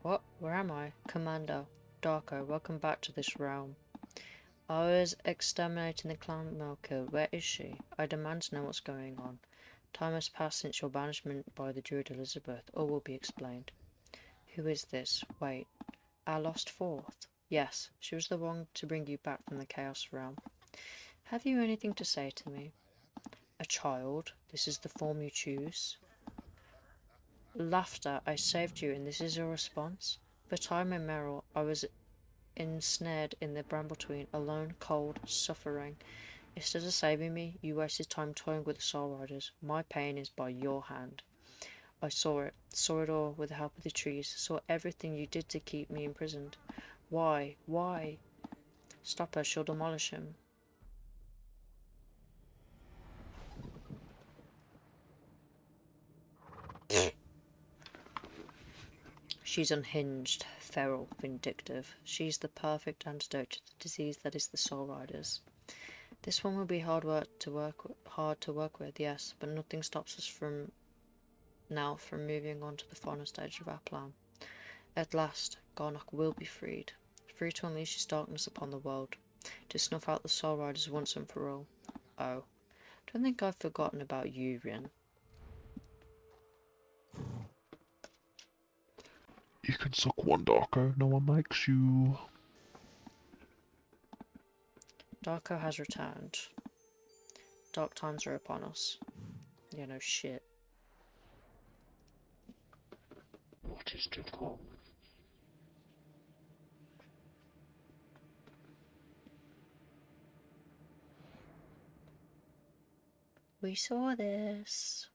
Speaker 2: What? Where am I? Commando. Darko, welcome back to this realm. I was exterminating the clan Milker. Where is she? I demand to know what's going on. Time has passed since your banishment by the Druid Elizabeth. All will be explained. Who is this? Wait. Our lost fourth? Yes, she was the one to bring you back from the Chaos realm. Have you anything to say to me? A child? This is the form you choose? Laughter, I saved you, and this is your response? For time immemorial, I was ensnared in the Brambletween, alone, cold, suffering. Instead of saving me, you wasted time toying with the Soul Riders. My pain is by your hand. I saw it all with the help of the trees, saw everything you did to keep me imprisoned. Why? Why? Stop her, she'll demolish him. She's unhinged, feral, vindictive. She's the perfect antidote to the disease that is the Soul Riders. This one will be hard to work with, yes, but nothing stops us from moving on to the final stage of our plan. At last, Garnock will be freed, free to unleash his darkness upon the world, to snuff out the Soul Riders once and for all. Oh, don't think I've forgotten about you, Rin.
Speaker 1: You can suck one, Darko. No one makes you.
Speaker 2: Darko has returned. Dark times are upon us. Yeah, no shit.
Speaker 1: What is Tik Tok?
Speaker 2: We saw this.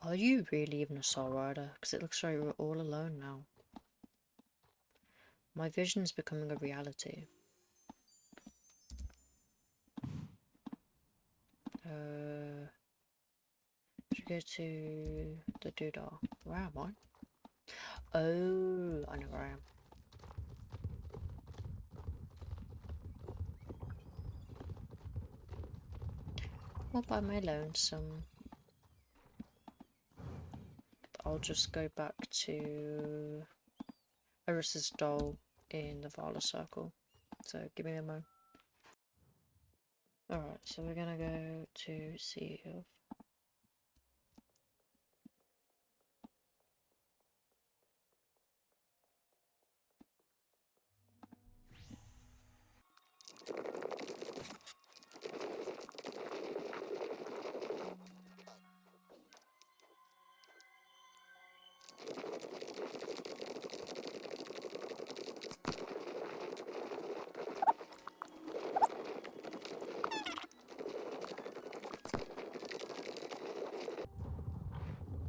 Speaker 2: Are you really even a Soul Rider? Because it looks like we're all alone now. My vision's becoming a reality. Should go to the doodah. Where am I? Oh, I know where I am. All by my lonesome. I'll just go back to Arissa's doll in the Vala circle. So give me a moment. Alright, so we're gonna go to Sea of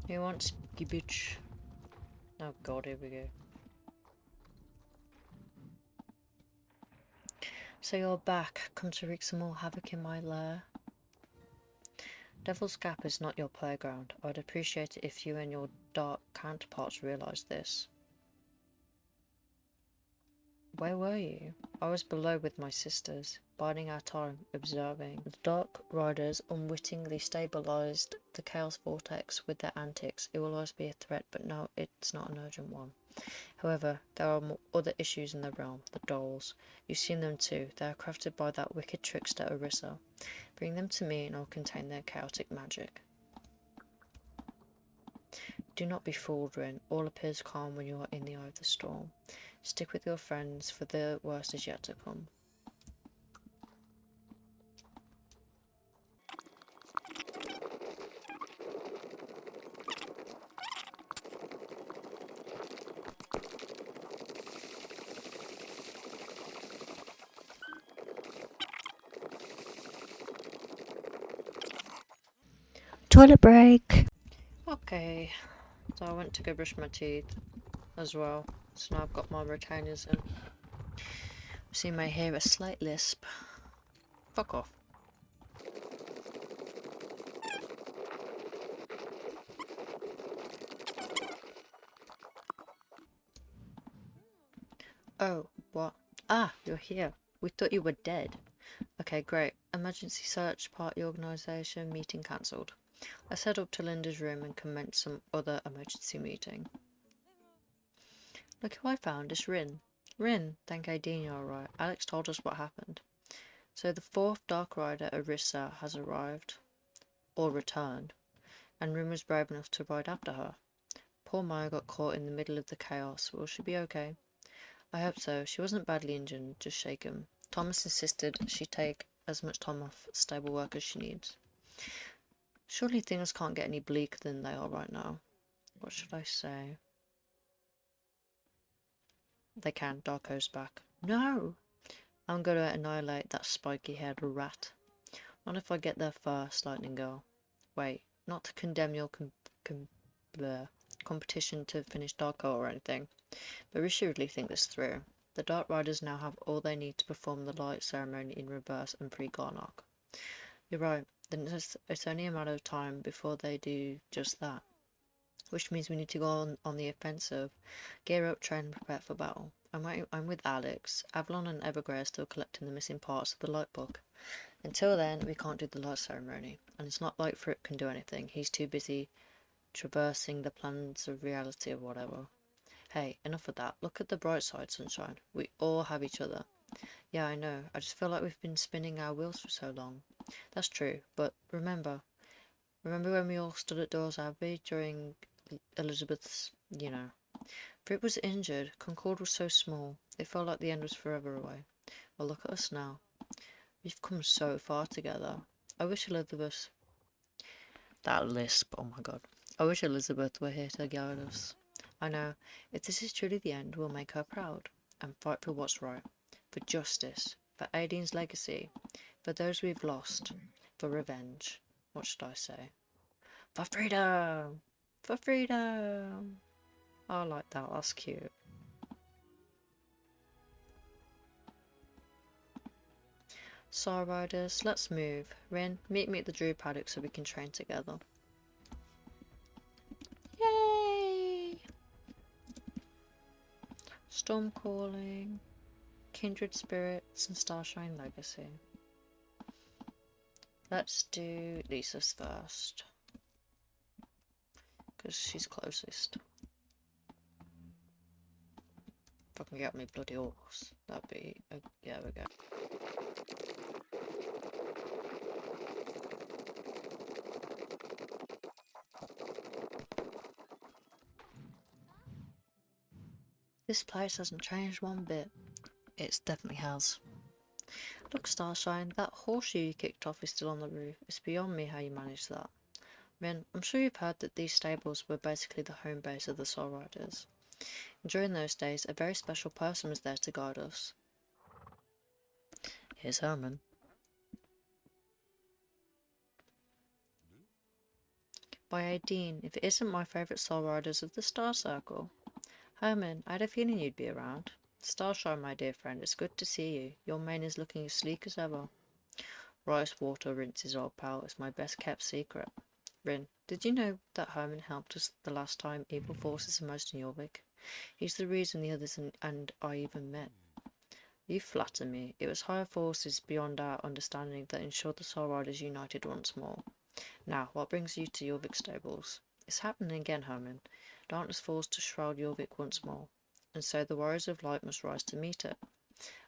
Speaker 2: Who wants gibbage? Oh god, here we go. So you're back, come to wreak some more havoc in my lair. Devil's Gap is not your playground. I'd appreciate it if you and your dark counterparts realised this. Where were you? I was below with my sisters, biding our time, observing. The Dark Riders unwittingly stabilised the Chaos Vortex with their antics. It will always be a threat, but no, it's not an urgent one. However, there are other issues in the realm, the dolls. You've seen them too. They are crafted by that wicked trickster Orisa. Bring them to me and I'll contain their chaotic magic. Do not be fooled, Rin. All appears calm when you are in the eye of the storm. Stick with your friends, for the worst is yet to come.
Speaker 3: Toilet break.
Speaker 2: Okay, so I went to go brush my teeth as well. So now I've got my retainers in. See my hair a slight lisp. Fuck off. Oh, what? Ah, you're here. We thought you were dead. Okay, great. Emergency search party organisation meeting cancelled. I set up to Linda's room and commenced some other emergency meeting. Look who I found, it's Rin. Rin, thank Aideen you're alright. Alex told us what happened. So the fourth Dark Rider, Orisa, has arrived. Or returned. And Rin was brave enough to ride after her. Poor Maya got caught in the middle of the chaos. Will she be okay? I hope so. She wasn't badly injured, just shaken. Thomas insisted she take as much time off stable work as she needs. Surely things can't get any bleaker than they are right now. What should I say? They can. Darko's back. No! I'm gonna annihilate that spiky-haired rat. Not if I get there first, Lightning Girl. Wait, not to condemn your competition to finish Darko or anything, but we should really think this through. The Dark Riders now have all they need to perform the light ceremony in reverse and pre-Garnock. You're right, then it's only a matter of time before they do just that. Which means we need to go on the offensive, gear up, train and prepare for battle. I'm with Alex. Avalon and Evergrey are still collecting the missing parts of the light book. Until then, we can't do the light ceremony, and it's not like Fripp can do anything. He's too busy traversing the plans of reality or whatever. Hey, enough of that. Look at the bright side, Sunshine. We all have each other. Yeah, I know. I just feel like we've been spinning our wheels for so long. That's true, but remember when we all stood at Doors Abbey during Elizabeth's, Fripp was injured. Concord was so small. It felt like the end was forever away. Well, look at us now. We've come so far together. I wish Elizabeth... That lisp, oh my god. I wish Elizabeth were here to guide us. I know, if this is truly the end, we'll make her proud. And fight for what's right. For justice. For Aideen's legacy. For those we've lost. For revenge. What should I say? For freedom! For freedom! I like that, that's cute. Star Riders, let's move. Rin, meet me at the Druid paddock so we can train together. Yay! Storm Calling, Kindred Spirits, and Starshine Legacy. Let's do Lisa's first. Because she's closest. If I can get me bloody horse, that'd be... yeah, we go. This place hasn't changed one bit. It definitely has. Look, Starshine, that horseshoe you kicked off is still on the roof. It's beyond me how you managed that. Rin, I'm sure you've heard that these stables were basically the home base of the Soul Riders. And during those days, a very special person was there to guide us. Here's Herman. By Aideen, if it isn't my favourite Soul Riders of the Star Circle. Herman, I had a feeling you'd be around. Starshine, my dear friend, it's good to see you. Your mane is looking as sleek as ever. Rice water rinses old pal is my best kept secret. Rin, did you know that Herman helped us the last time evil forces emerged in Jorvik? He's the reason the others and I even met. You flatter me. It was higher forces beyond our understanding that ensured the Soul Riders united once more. Now, what brings you to Jorvik stables? It's happening again, Herman. Darkness falls to shroud Jorvik once more, and so the warriors of light must rise to meet it.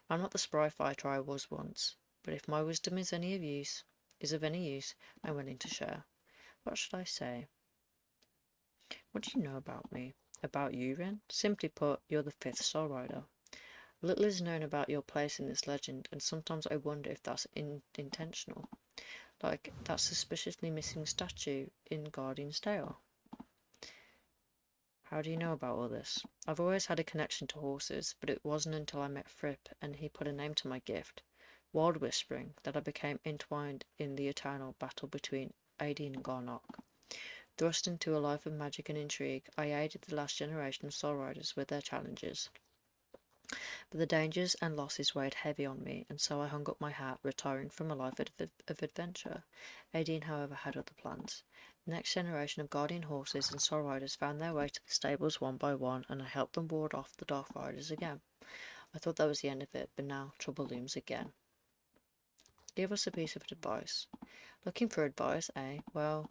Speaker 2: I'm not the spry fighter I was once, but if my wisdom is of any use, I'm willing to share. What should I say? What do you know about me? About you, Rin? Simply put, you're the 5th Soul Rider. Little is known about your place in this legend, and sometimes I wonder if that's intentional. Like that suspiciously missing statue in Guardian's Tale. How do you know about all this? I've always had a connection to horses, but it wasn't until I met Fripp and he put a name to my gift, Wild Whispering, that I became entwined in the eternal battle between Aideen and Garnock. Thrust into a life of magic and intrigue, I aided the last generation of Soul Riders with their challenges. But the dangers and losses weighed heavy on me, and so I hung up my hat, retiring from a life of adventure. Aideen, however, had other plans. The next generation of Guardian horses and Soul Riders found their way to the stables one by one, and I helped them ward off the Dark Riders again. I thought that was the end of it, but now trouble looms again. Give us a piece of advice. Looking for advice, eh? Well,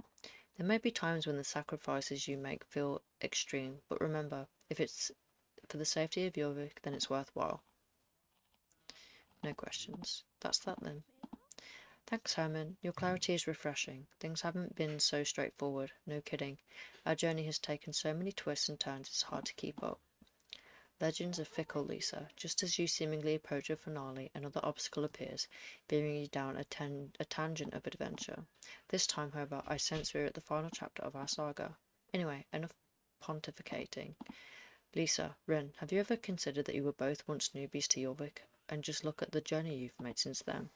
Speaker 2: there may be times when the sacrifices you make feel extreme, but remember, if it's for the safety of Jorvik, then it's worthwhile. No questions. That's that then. Thanks, Herman. Your clarity is refreshing. Things haven't been so straightforward. No kidding. Our journey has taken so many twists and turns it's hard to keep up. Legends are fickle, Lisa. Just as you seemingly approach a finale, another obstacle appears, bearing you down a tangent of adventure. This time, however, I sense we're at the final chapter of our saga. Anyway, enough pontificating. Lisa, Rin, have you ever considered that you were both once newbies to Jorvik, and just look at the journey you've made since then?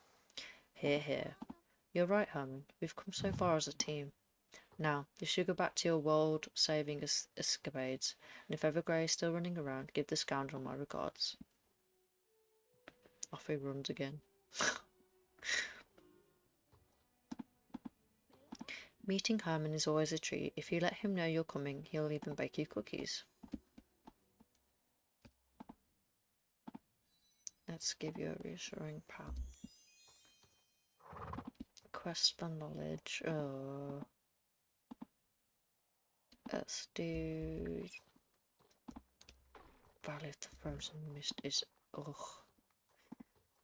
Speaker 2: Hear, hear. You're right, Herman. We've come so far as a team. Now, you should go back to your world-saving escapades, and if Evergrey is still running around, give the scoundrel my regards. Off he runs again. Meeting Herman is always a treat. If you let him know you're coming, he'll even bake you cookies. Let's give you a reassuring pat. Quest for knowledge. Let's do Valley of the Frozen Mist is ugh.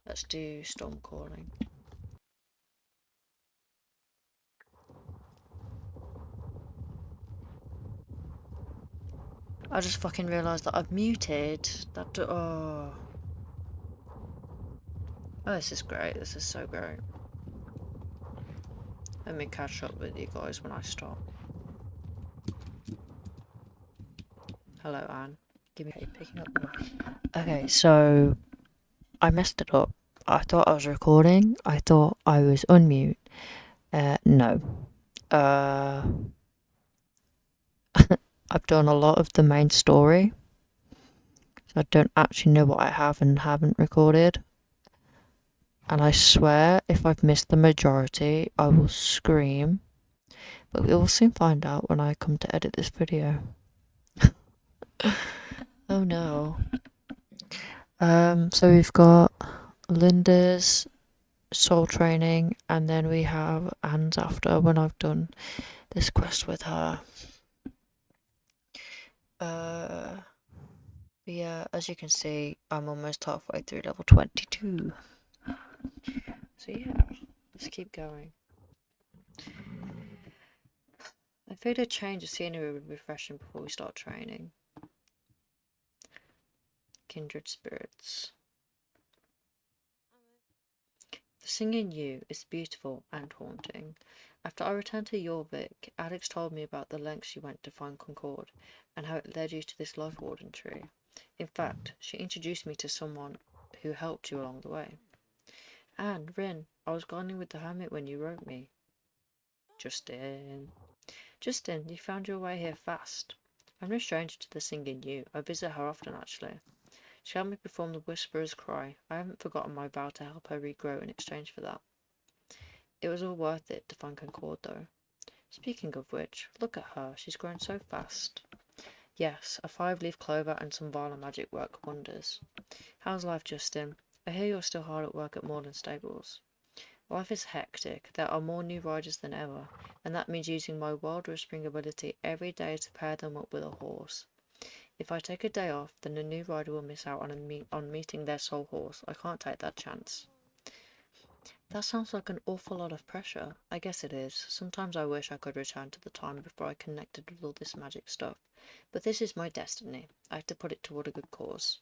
Speaker 2: Let's do Storm Calling. I just fucking realised that I've muted that. Oh, this is great. This is so great. Let me catch up with you guys when I stop. Hello, Anne. Give me picking up. Okay, so I messed it up. I thought I was recording. I thought I was unmute. No. I've done a lot of the main story, so I don't actually know what I have and haven't recorded. And I swear, if I've missed the majority, I will scream. But we will soon find out when I come to edit this video. Oh no. So we've got Linda's soul training, and then we have Anne's after when I've done this quest with her. Yeah, as you can see, I'm almost halfway through level 22. So yeah, let's keep going. I figured a change of scenery would be refreshing before we start training. Kindred spirits. The singing you is beautiful and haunting. After I returned to Jorvik, Alex told me about the lengths she went to find Concord, and how it led you to this life warden tree. In fact, she introduced me to someone who helped you along the way. And, Rin, I was gardening with the hermit when you wrote me. Justin, you found your way here fast. I'm no stranger to the singing you. I visit her often, actually. She helped me perform the Whisperer's Cry. I haven't forgotten my vow to help her regrow in exchange for that. It was all worth it to find Concord though. Speaking of which, look at her, she's grown so fast. Yes, a 5-leaf clover and some Viola magic work wonders. How's life, Justin? I hear you're still hard at work at Morden Stables. Life is hectic, there are more new riders than ever, and that means using my wild whispering ability every day to pair them up with a horse. If I take a day off, then a new rider will miss out on meeting their soul horse. I can't take that chance. That sounds like an awful lot of pressure. I guess it is. Sometimes I wish I could return to the time before I connected with all this magic stuff. But this is my destiny. I have to put it toward a good cause.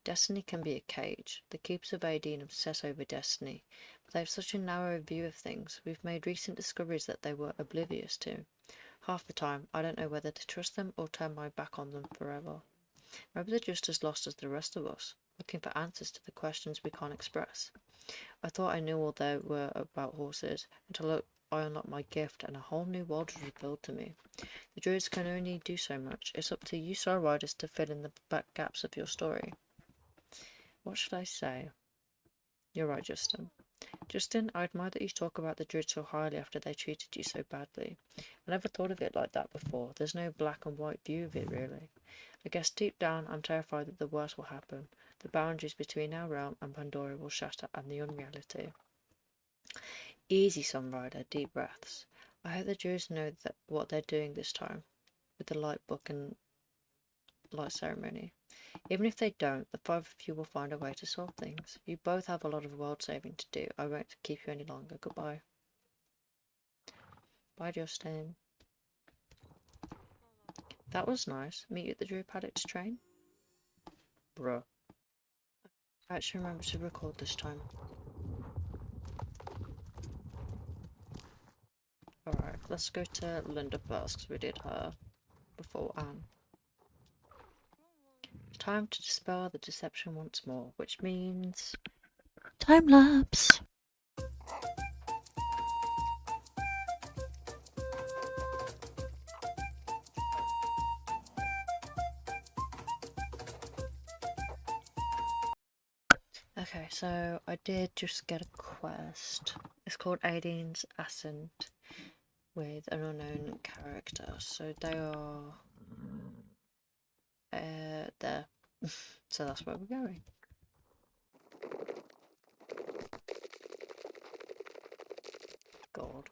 Speaker 2: Destiny can be a cage. The keepers of Aideen obsess over destiny, but they have such a narrow view of things. We've made recent discoveries that they were oblivious to. Half the time, I don't know whether to trust them or turn my back on them forever. Maybe they're just as lost as the rest of us, looking for answers to the questions we can't express. I thought I knew all there were about horses, until I unlocked my gift and a whole new world was revealed to me. The druids can only do so much. It's up to you soul riders to fill in the back gaps of your story. What should I say? You're right, Justin. Justin, I admire that you talk about the druids so highly after they treated you so badly. I never thought of it like that before. There's no black and white view of it, really. I guess deep down I'm terrified that the worst will happen. The boundaries between our realm and Pandora will shatter, and the unreality. Easy, Sunrider, deep breaths. I hope the druids know what they're doing this time, with the light book and light ceremony. Even if they don't, the 5 of you will find a way to solve things. You both have a lot of world saving to do. I won't keep you any longer. Goodbye. Bye, Justin. That was nice. Meet you at the Druid Paddock to train? Bruh. I actually remember to record this time. Alright, let's go to Linda first, because we did her before Anne. Time to dispel the deception once more, which means...
Speaker 3: Time lapse.
Speaker 2: Okay, so I did just get a quest. It's called Aideen's Ascent with an unknown character. So they are there. So that's where we're going. God.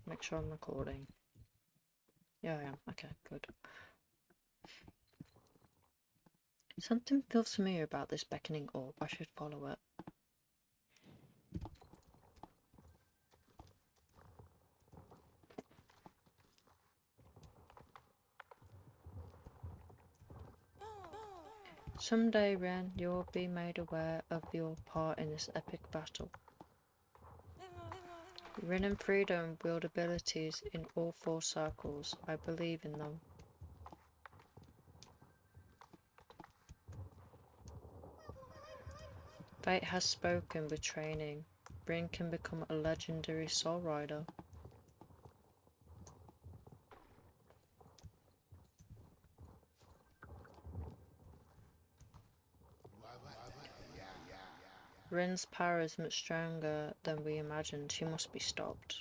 Speaker 2: Make sure I'm recording. Yeah, I am. Okay, good. Something feels familiar about this beckoning orb. I should follow it. Someday, Ren, you will be made aware of your part in this epic battle. Rin and Freedom wield abilities in all 4 circles. I believe in them. Fate has spoken with training. Rin can become a legendary soul rider. Rin's power is much stronger than we imagined. She must be stopped.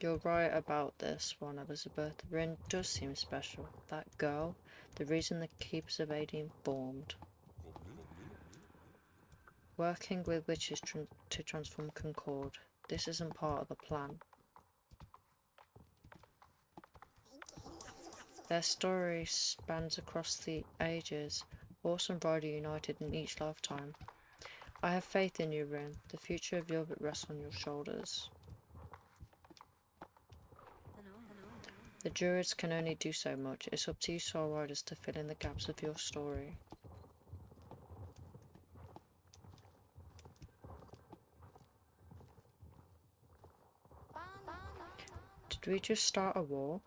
Speaker 2: You're right about this one, Elizabeth. Rin does seem special. That girl, the reason the Keepers of Aideen formed. Working with witches to transform Concord. This isn't part of the plan. Their story spans across the ages. Horse and rider united in each lifetime. I have faith in you, Rin. The future of Yelbit rests on your shoulders. The druids can only do so much. It's up to you soul riders to fill in the gaps of your story. Did we just start a war?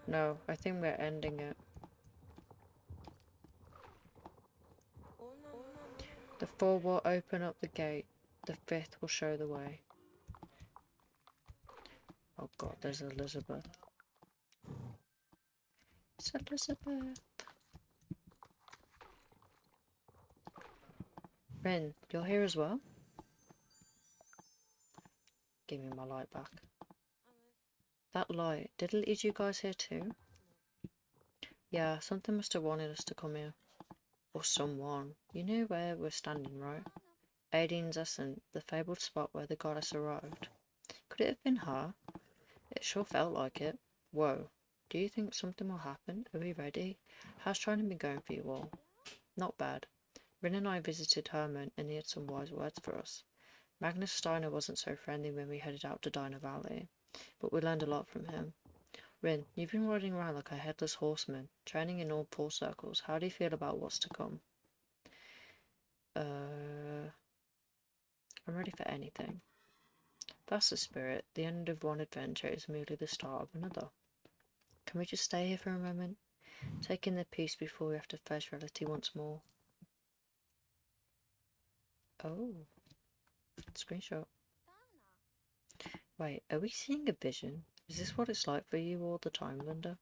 Speaker 2: No, I think we're ending it. The 4 will open up the gate. The 5th will show the way. Oh god, there's Elizabeth. It's Elizabeth. Rin, you're here as well? Give me my light back. That light, did it lead you guys here too? Yeah, something must have wanted us to come here. Or someone. You know where we're standing, right? Aiden's Ascent, the fabled spot where the goddess arrived. Could it have been her? It sure felt like it. Whoa. Do you think something will happen? Are we ready? How's training been going for you all? Not bad. Rin and I visited Herman and he had some wise words for us. Magnus Steiner wasn't so friendly when we headed out to Dino Valley, but we learned a lot from him. Rin, you've been riding around like a headless horseman, training in all 4 circles. How do you feel about what's to come? I'm ready for anything. That's the spirit. The end of one adventure is merely the start of another. Can we just stay here for a moment? Take in the peace before we have to face reality once more. Oh. Screenshot. Wait, are we seeing a vision? Is this what it's like for you all the time, Linda?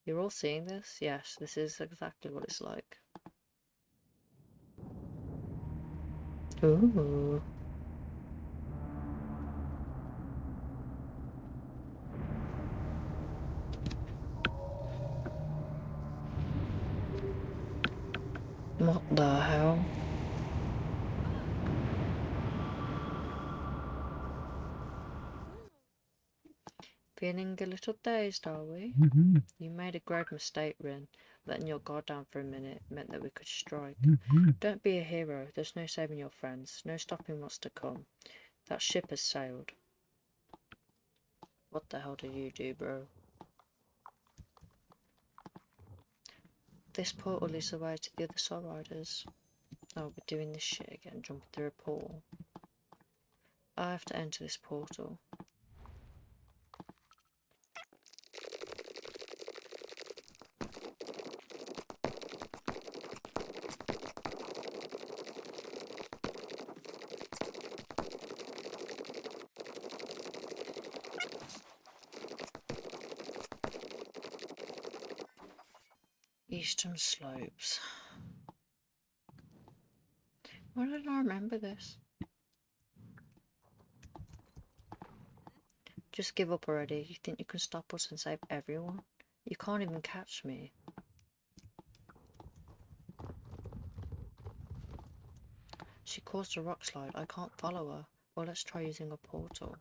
Speaker 2: You're all seeing this? Yes, this is exactly what it's like. Ooh. What the hell? Feeling a little dazed, are we? You made a great mistake, Rin. Letting your guard down for a minute meant that we could strike. Don't be a hero. There's no saving your friends. No stopping what's to come. That ship has sailed. What the hell do you do, bro? This portal is the way to the other Soul Riders. Oh, we're doing this shit again, jumping through a portal. I have to enter this portal. Eastern Slopes. Why did I remember this? Just give up already. You think you can stop us and save everyone? You can't even catch me. She caused a rock slide. I can't follow her. Well, let's try using a portal.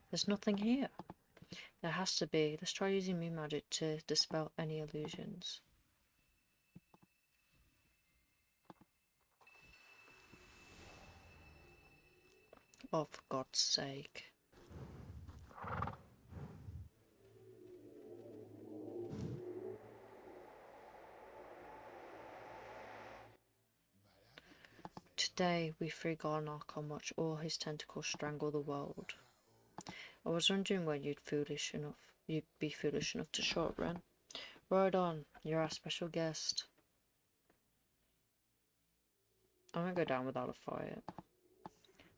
Speaker 2: There's nothing here. There has to be. Let's try using moon magic to dispel any illusions. Oh, for God's sake. Today we free Garnock and watch all his tentacles strangle the world. I was wondering when you'd be foolish enough to show up, Ren. Right on, you're our special guest. I'm gonna go down without a fight.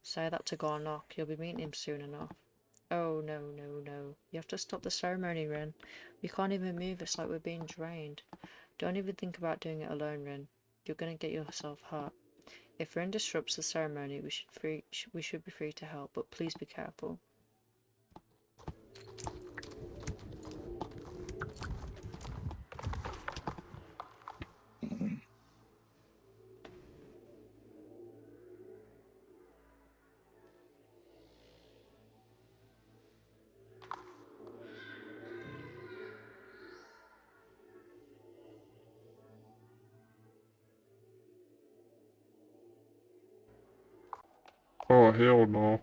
Speaker 2: Say that to Garnock, you'll be meeting him soon enough. Oh no, no, no. You have to stop the ceremony, Ren. We can't even move, it's like we're being drained. Don't even think about doing it alone, Ren. You're gonna get yourself hurt. If Ren disrupts the ceremony, we should be free to help, but please be careful.
Speaker 1: Oh, hell no.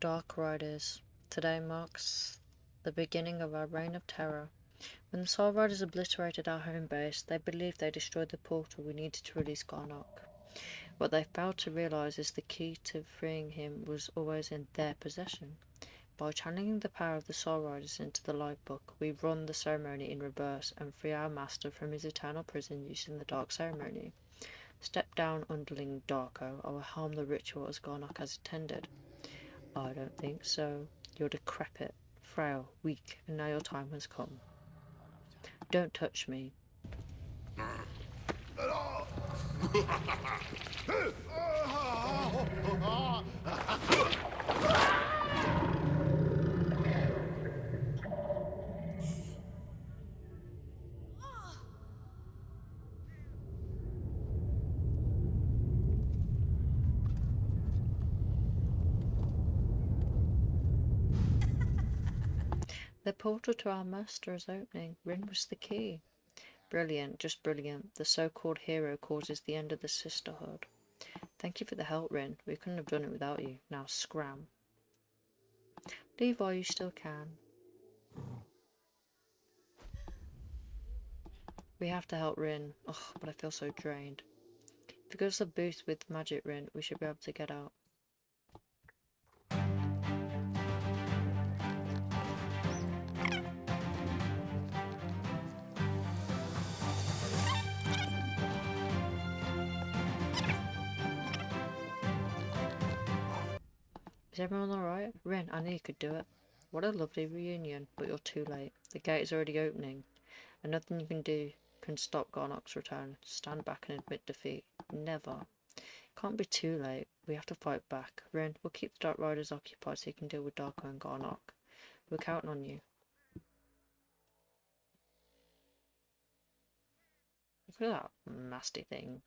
Speaker 2: Dark Riders. Today marks the beginning of our reign of terror. When the Soul Riders obliterated our home base, they believed they destroyed the portal we needed to release Garnock. What they failed to realize is the key to freeing him was always in their possession. By channeling the power of the Soul Riders into the Light Book, we run the ceremony in reverse and free our master from his eternal prison using the Dark Ceremony. Step down, underling Darko. I will harm the ritual as Garnock has intended. I don't think so. You're decrepit, frail, weak, and now your time has come. Don't touch me. The portal to our master is opening. Rin was the key. Brilliant, just brilliant. The so-called hero causes the end of the sisterhood. Thank you for the help, Rin. We couldn't have done it without you. Now scram. Leave while you still can. We have to help Rin. Ugh, but I feel so drained. If it goes to the booth with Magic Rin, we should be able to get out. Is everyone alright? Rin, I knew you could do it. What a lovely reunion, but you're too late. The gate is already opening, and nothing you can do can stop Garnock's return. Stand back and admit defeat. Never. Can't be too late. We have to fight back. Rin, we'll keep the Dark Riders occupied so you can deal with Darko and Garnock. We're counting on you. Look at that nasty thing.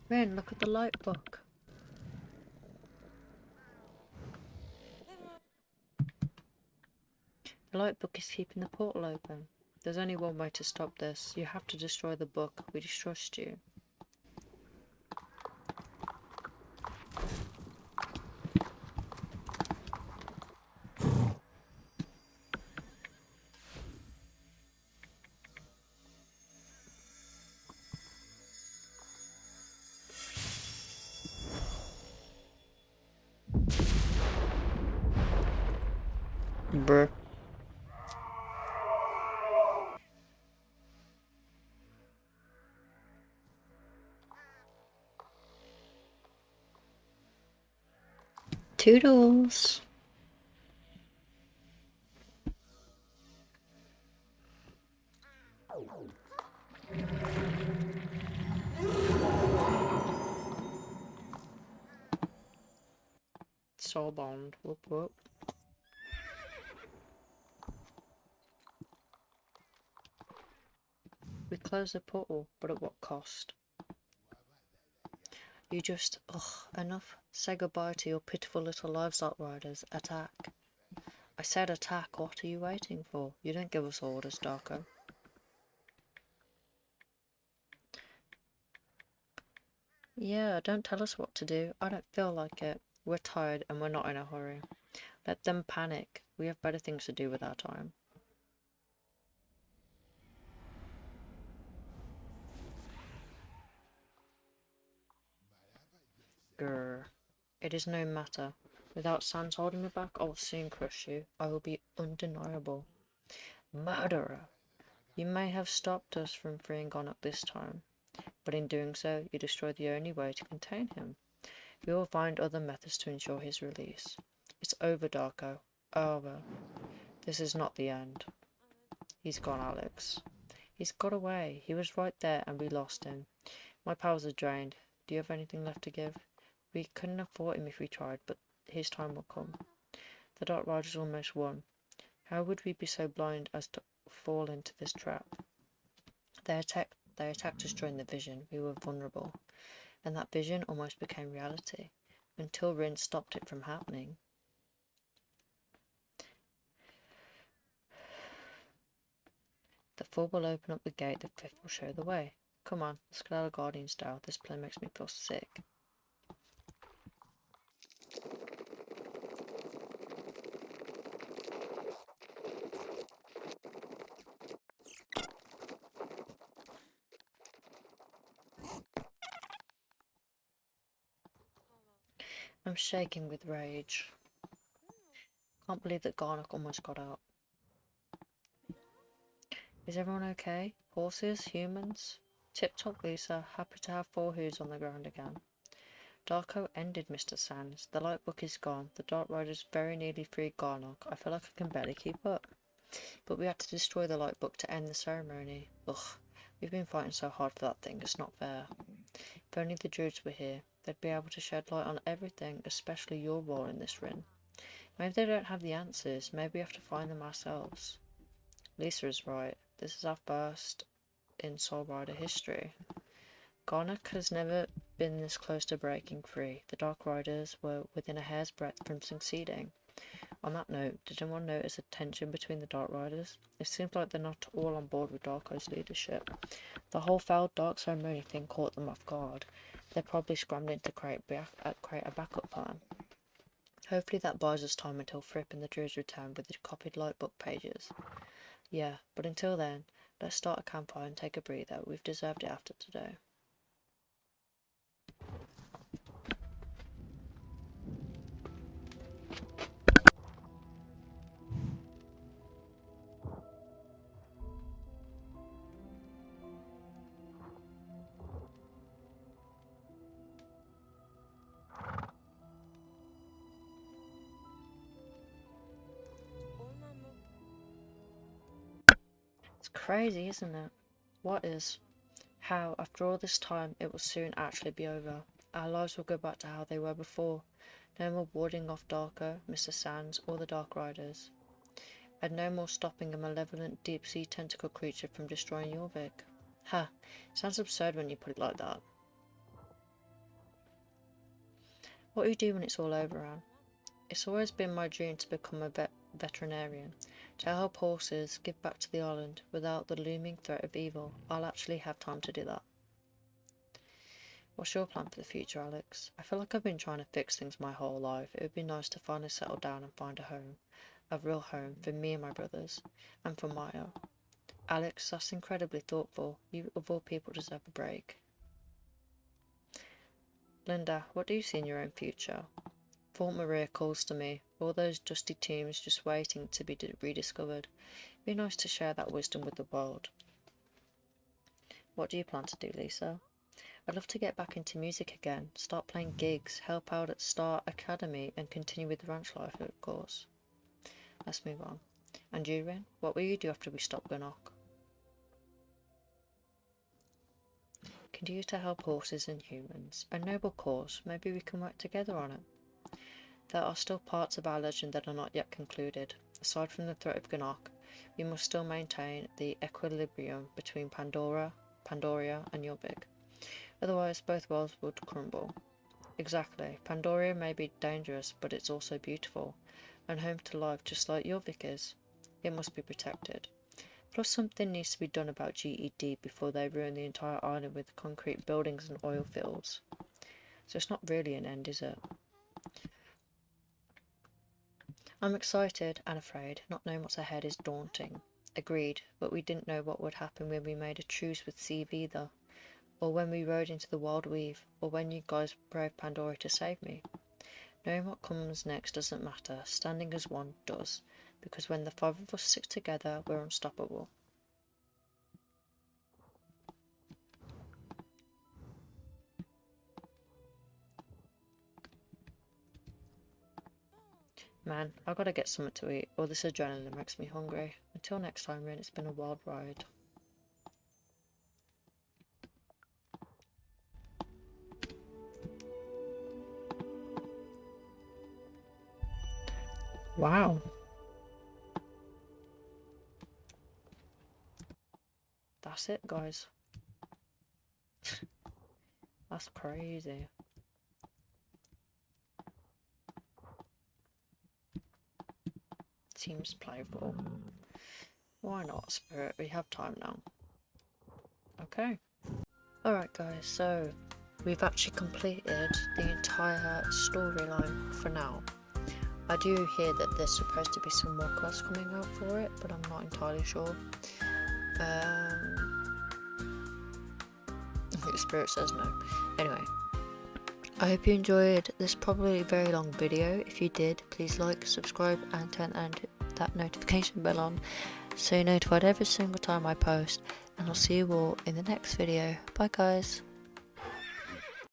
Speaker 2: Rin, look at the light book. The light book is keeping the portal open. There's only one way to stop this. You have to destroy the book. We distrust you. Bruh. Toodles. Soul bond. Whoop whoop. We close the portal, but at what cost? You just, enough. Say goodbye to your pitiful little lives, Outriders. Attack. I said attack. What are you waiting for? You don't give us orders, Darko. Yeah, don't tell us what to do. I don't feel like it. We're tired and we're not in a hurry. Let them panic. We have better things to do with our time. Grr. It is no matter. Without Sans holding me back, I will soon crush you. I will be undeniable. Murderer! You may have stopped us from freeing Garnock this time, but in doing so, you destroyed the only way to contain him. We will find other methods to ensure his release. It's over, Darko. Over. This is not the end. He's gone, Alex. He's got away. He was right there and we lost him. My powers are drained. Do you have anything left to give? We couldn't have fought him if we tried, but his time will come. The Dark Riders almost won. How would we be so blind as to fall into this trap? They They attacked us during the vision. We were vulnerable. And that vision almost became reality. Until Rin stopped it from happening. The four will open up the gate, the fifth will show the way. Come on, let's get out of Guardian's Dale. This play makes me feel sick. I'm shaking with rage. Can't believe that Garnock almost got out. Is everyone okay? Horses? Humans? Tip-top, Lisa. Happy to have 4 hooves on the ground again. Darko ended, Mr. Sands. The light book is gone. The Dark Riders very nearly freed Garnock. I feel like I can barely keep up. But we had to destroy the light book to end the ceremony. Ugh, we've been fighting so hard for that thing, it's not fair. If only the Druids were here, they'd be able to shed light on everything, especially your role in this, Rin. Maybe they don't have the answers, maybe we have to find them ourselves. Lisa is right. This is our first in Soul Rider history. Garnock has never been this close to breaking free. The Dark Riders were within a hair's breadth from succeeding. On that note, did anyone notice a tension between the Dark Riders? It seems like they're not all on board with Darko's leadership. The whole failed Dark Ceremony thing caught them off guard. They're probably scrambling to create a backup plan. Hopefully that buys us time until Fripp and the Druids return with the copied lightbook pages. Yeah, but until then, let's start a campfire and take a breather. We've deserved it after today. It's crazy, isn't it? What is? How, after all this time, it will soon actually be over. Our lives will go back to how they were before. No more warding off Darko, Mr. Sands, or the Dark Riders. And no more stopping a malevolent deep-sea tentacle creature from destroying Jorvik. Ha! Sounds absurd when you put it like that. What do you do when it's all over, Anne? It's always been my dream to become a veterinarian, to help horses give back to the island without the looming threat of evil. I'll actually have time to do that. What's your plan for the future, Alex? I feel like I've been trying to fix things my whole life. It would be nice to finally settle down and find a home. A real home for me and my brothers. And for Maya. Alex, that's incredibly thoughtful. You, of all people, deserve a break. Linda, what do you see in your own future? Fort Maria calls to me. All those dusty tombs just waiting to be rediscovered. It'd be nice to share that wisdom with the world. What do you plan to do, Lisa? I'd love to get back into music again, start playing gigs, help out at Star Academy, and continue with ranch life, of course. Let's move on. And you, Rin? What will you do after we stop Gunnock? Continue to help horses and humans. A noble cause. Maybe we can work together on it. There are still parts of our legend that are not yet concluded. Aside from the threat of Gunnock, we must still maintain the equilibrium between Pandoria, and Jorvik. Otherwise, both worlds would crumble. Exactly. Pandoria may be dangerous, but it's also beautiful, and home to life just like Jorvik is. It must be protected. Plus something needs to be done about GED before they ruin the entire island with concrete buildings and oil fields. So it's not really an end, is it? I'm excited and afraid. Not knowing what's ahead is daunting. Agreed, but we didn't know what would happen when we made a truce with Steve either. Or when we rode into the Wild Weave, or when you guys braved Pandora to save me. Knowing what comes next doesn't matter, standing as one does, because when the 5 of us stick together, we're unstoppable. Man, I gotta get something to eat, or this adrenaline makes me hungry. Until next time, Rin, it's been a wild ride. Wow. That's it, guys. That's crazy. Seems playful. Why not, Spirit? We have time now. Okay. Alright guys, so we've actually completed the entire storyline for now. I do hear that there's supposed to be some more quests coming out for it, but I'm not entirely sure. I think the Spirit says no. Anyway, I hope you enjoyed this probably very long video. If you did, please like, subscribe and turn that notification bell on so you're notified every single time I post, and I'll see you all in the next video. Bye guys.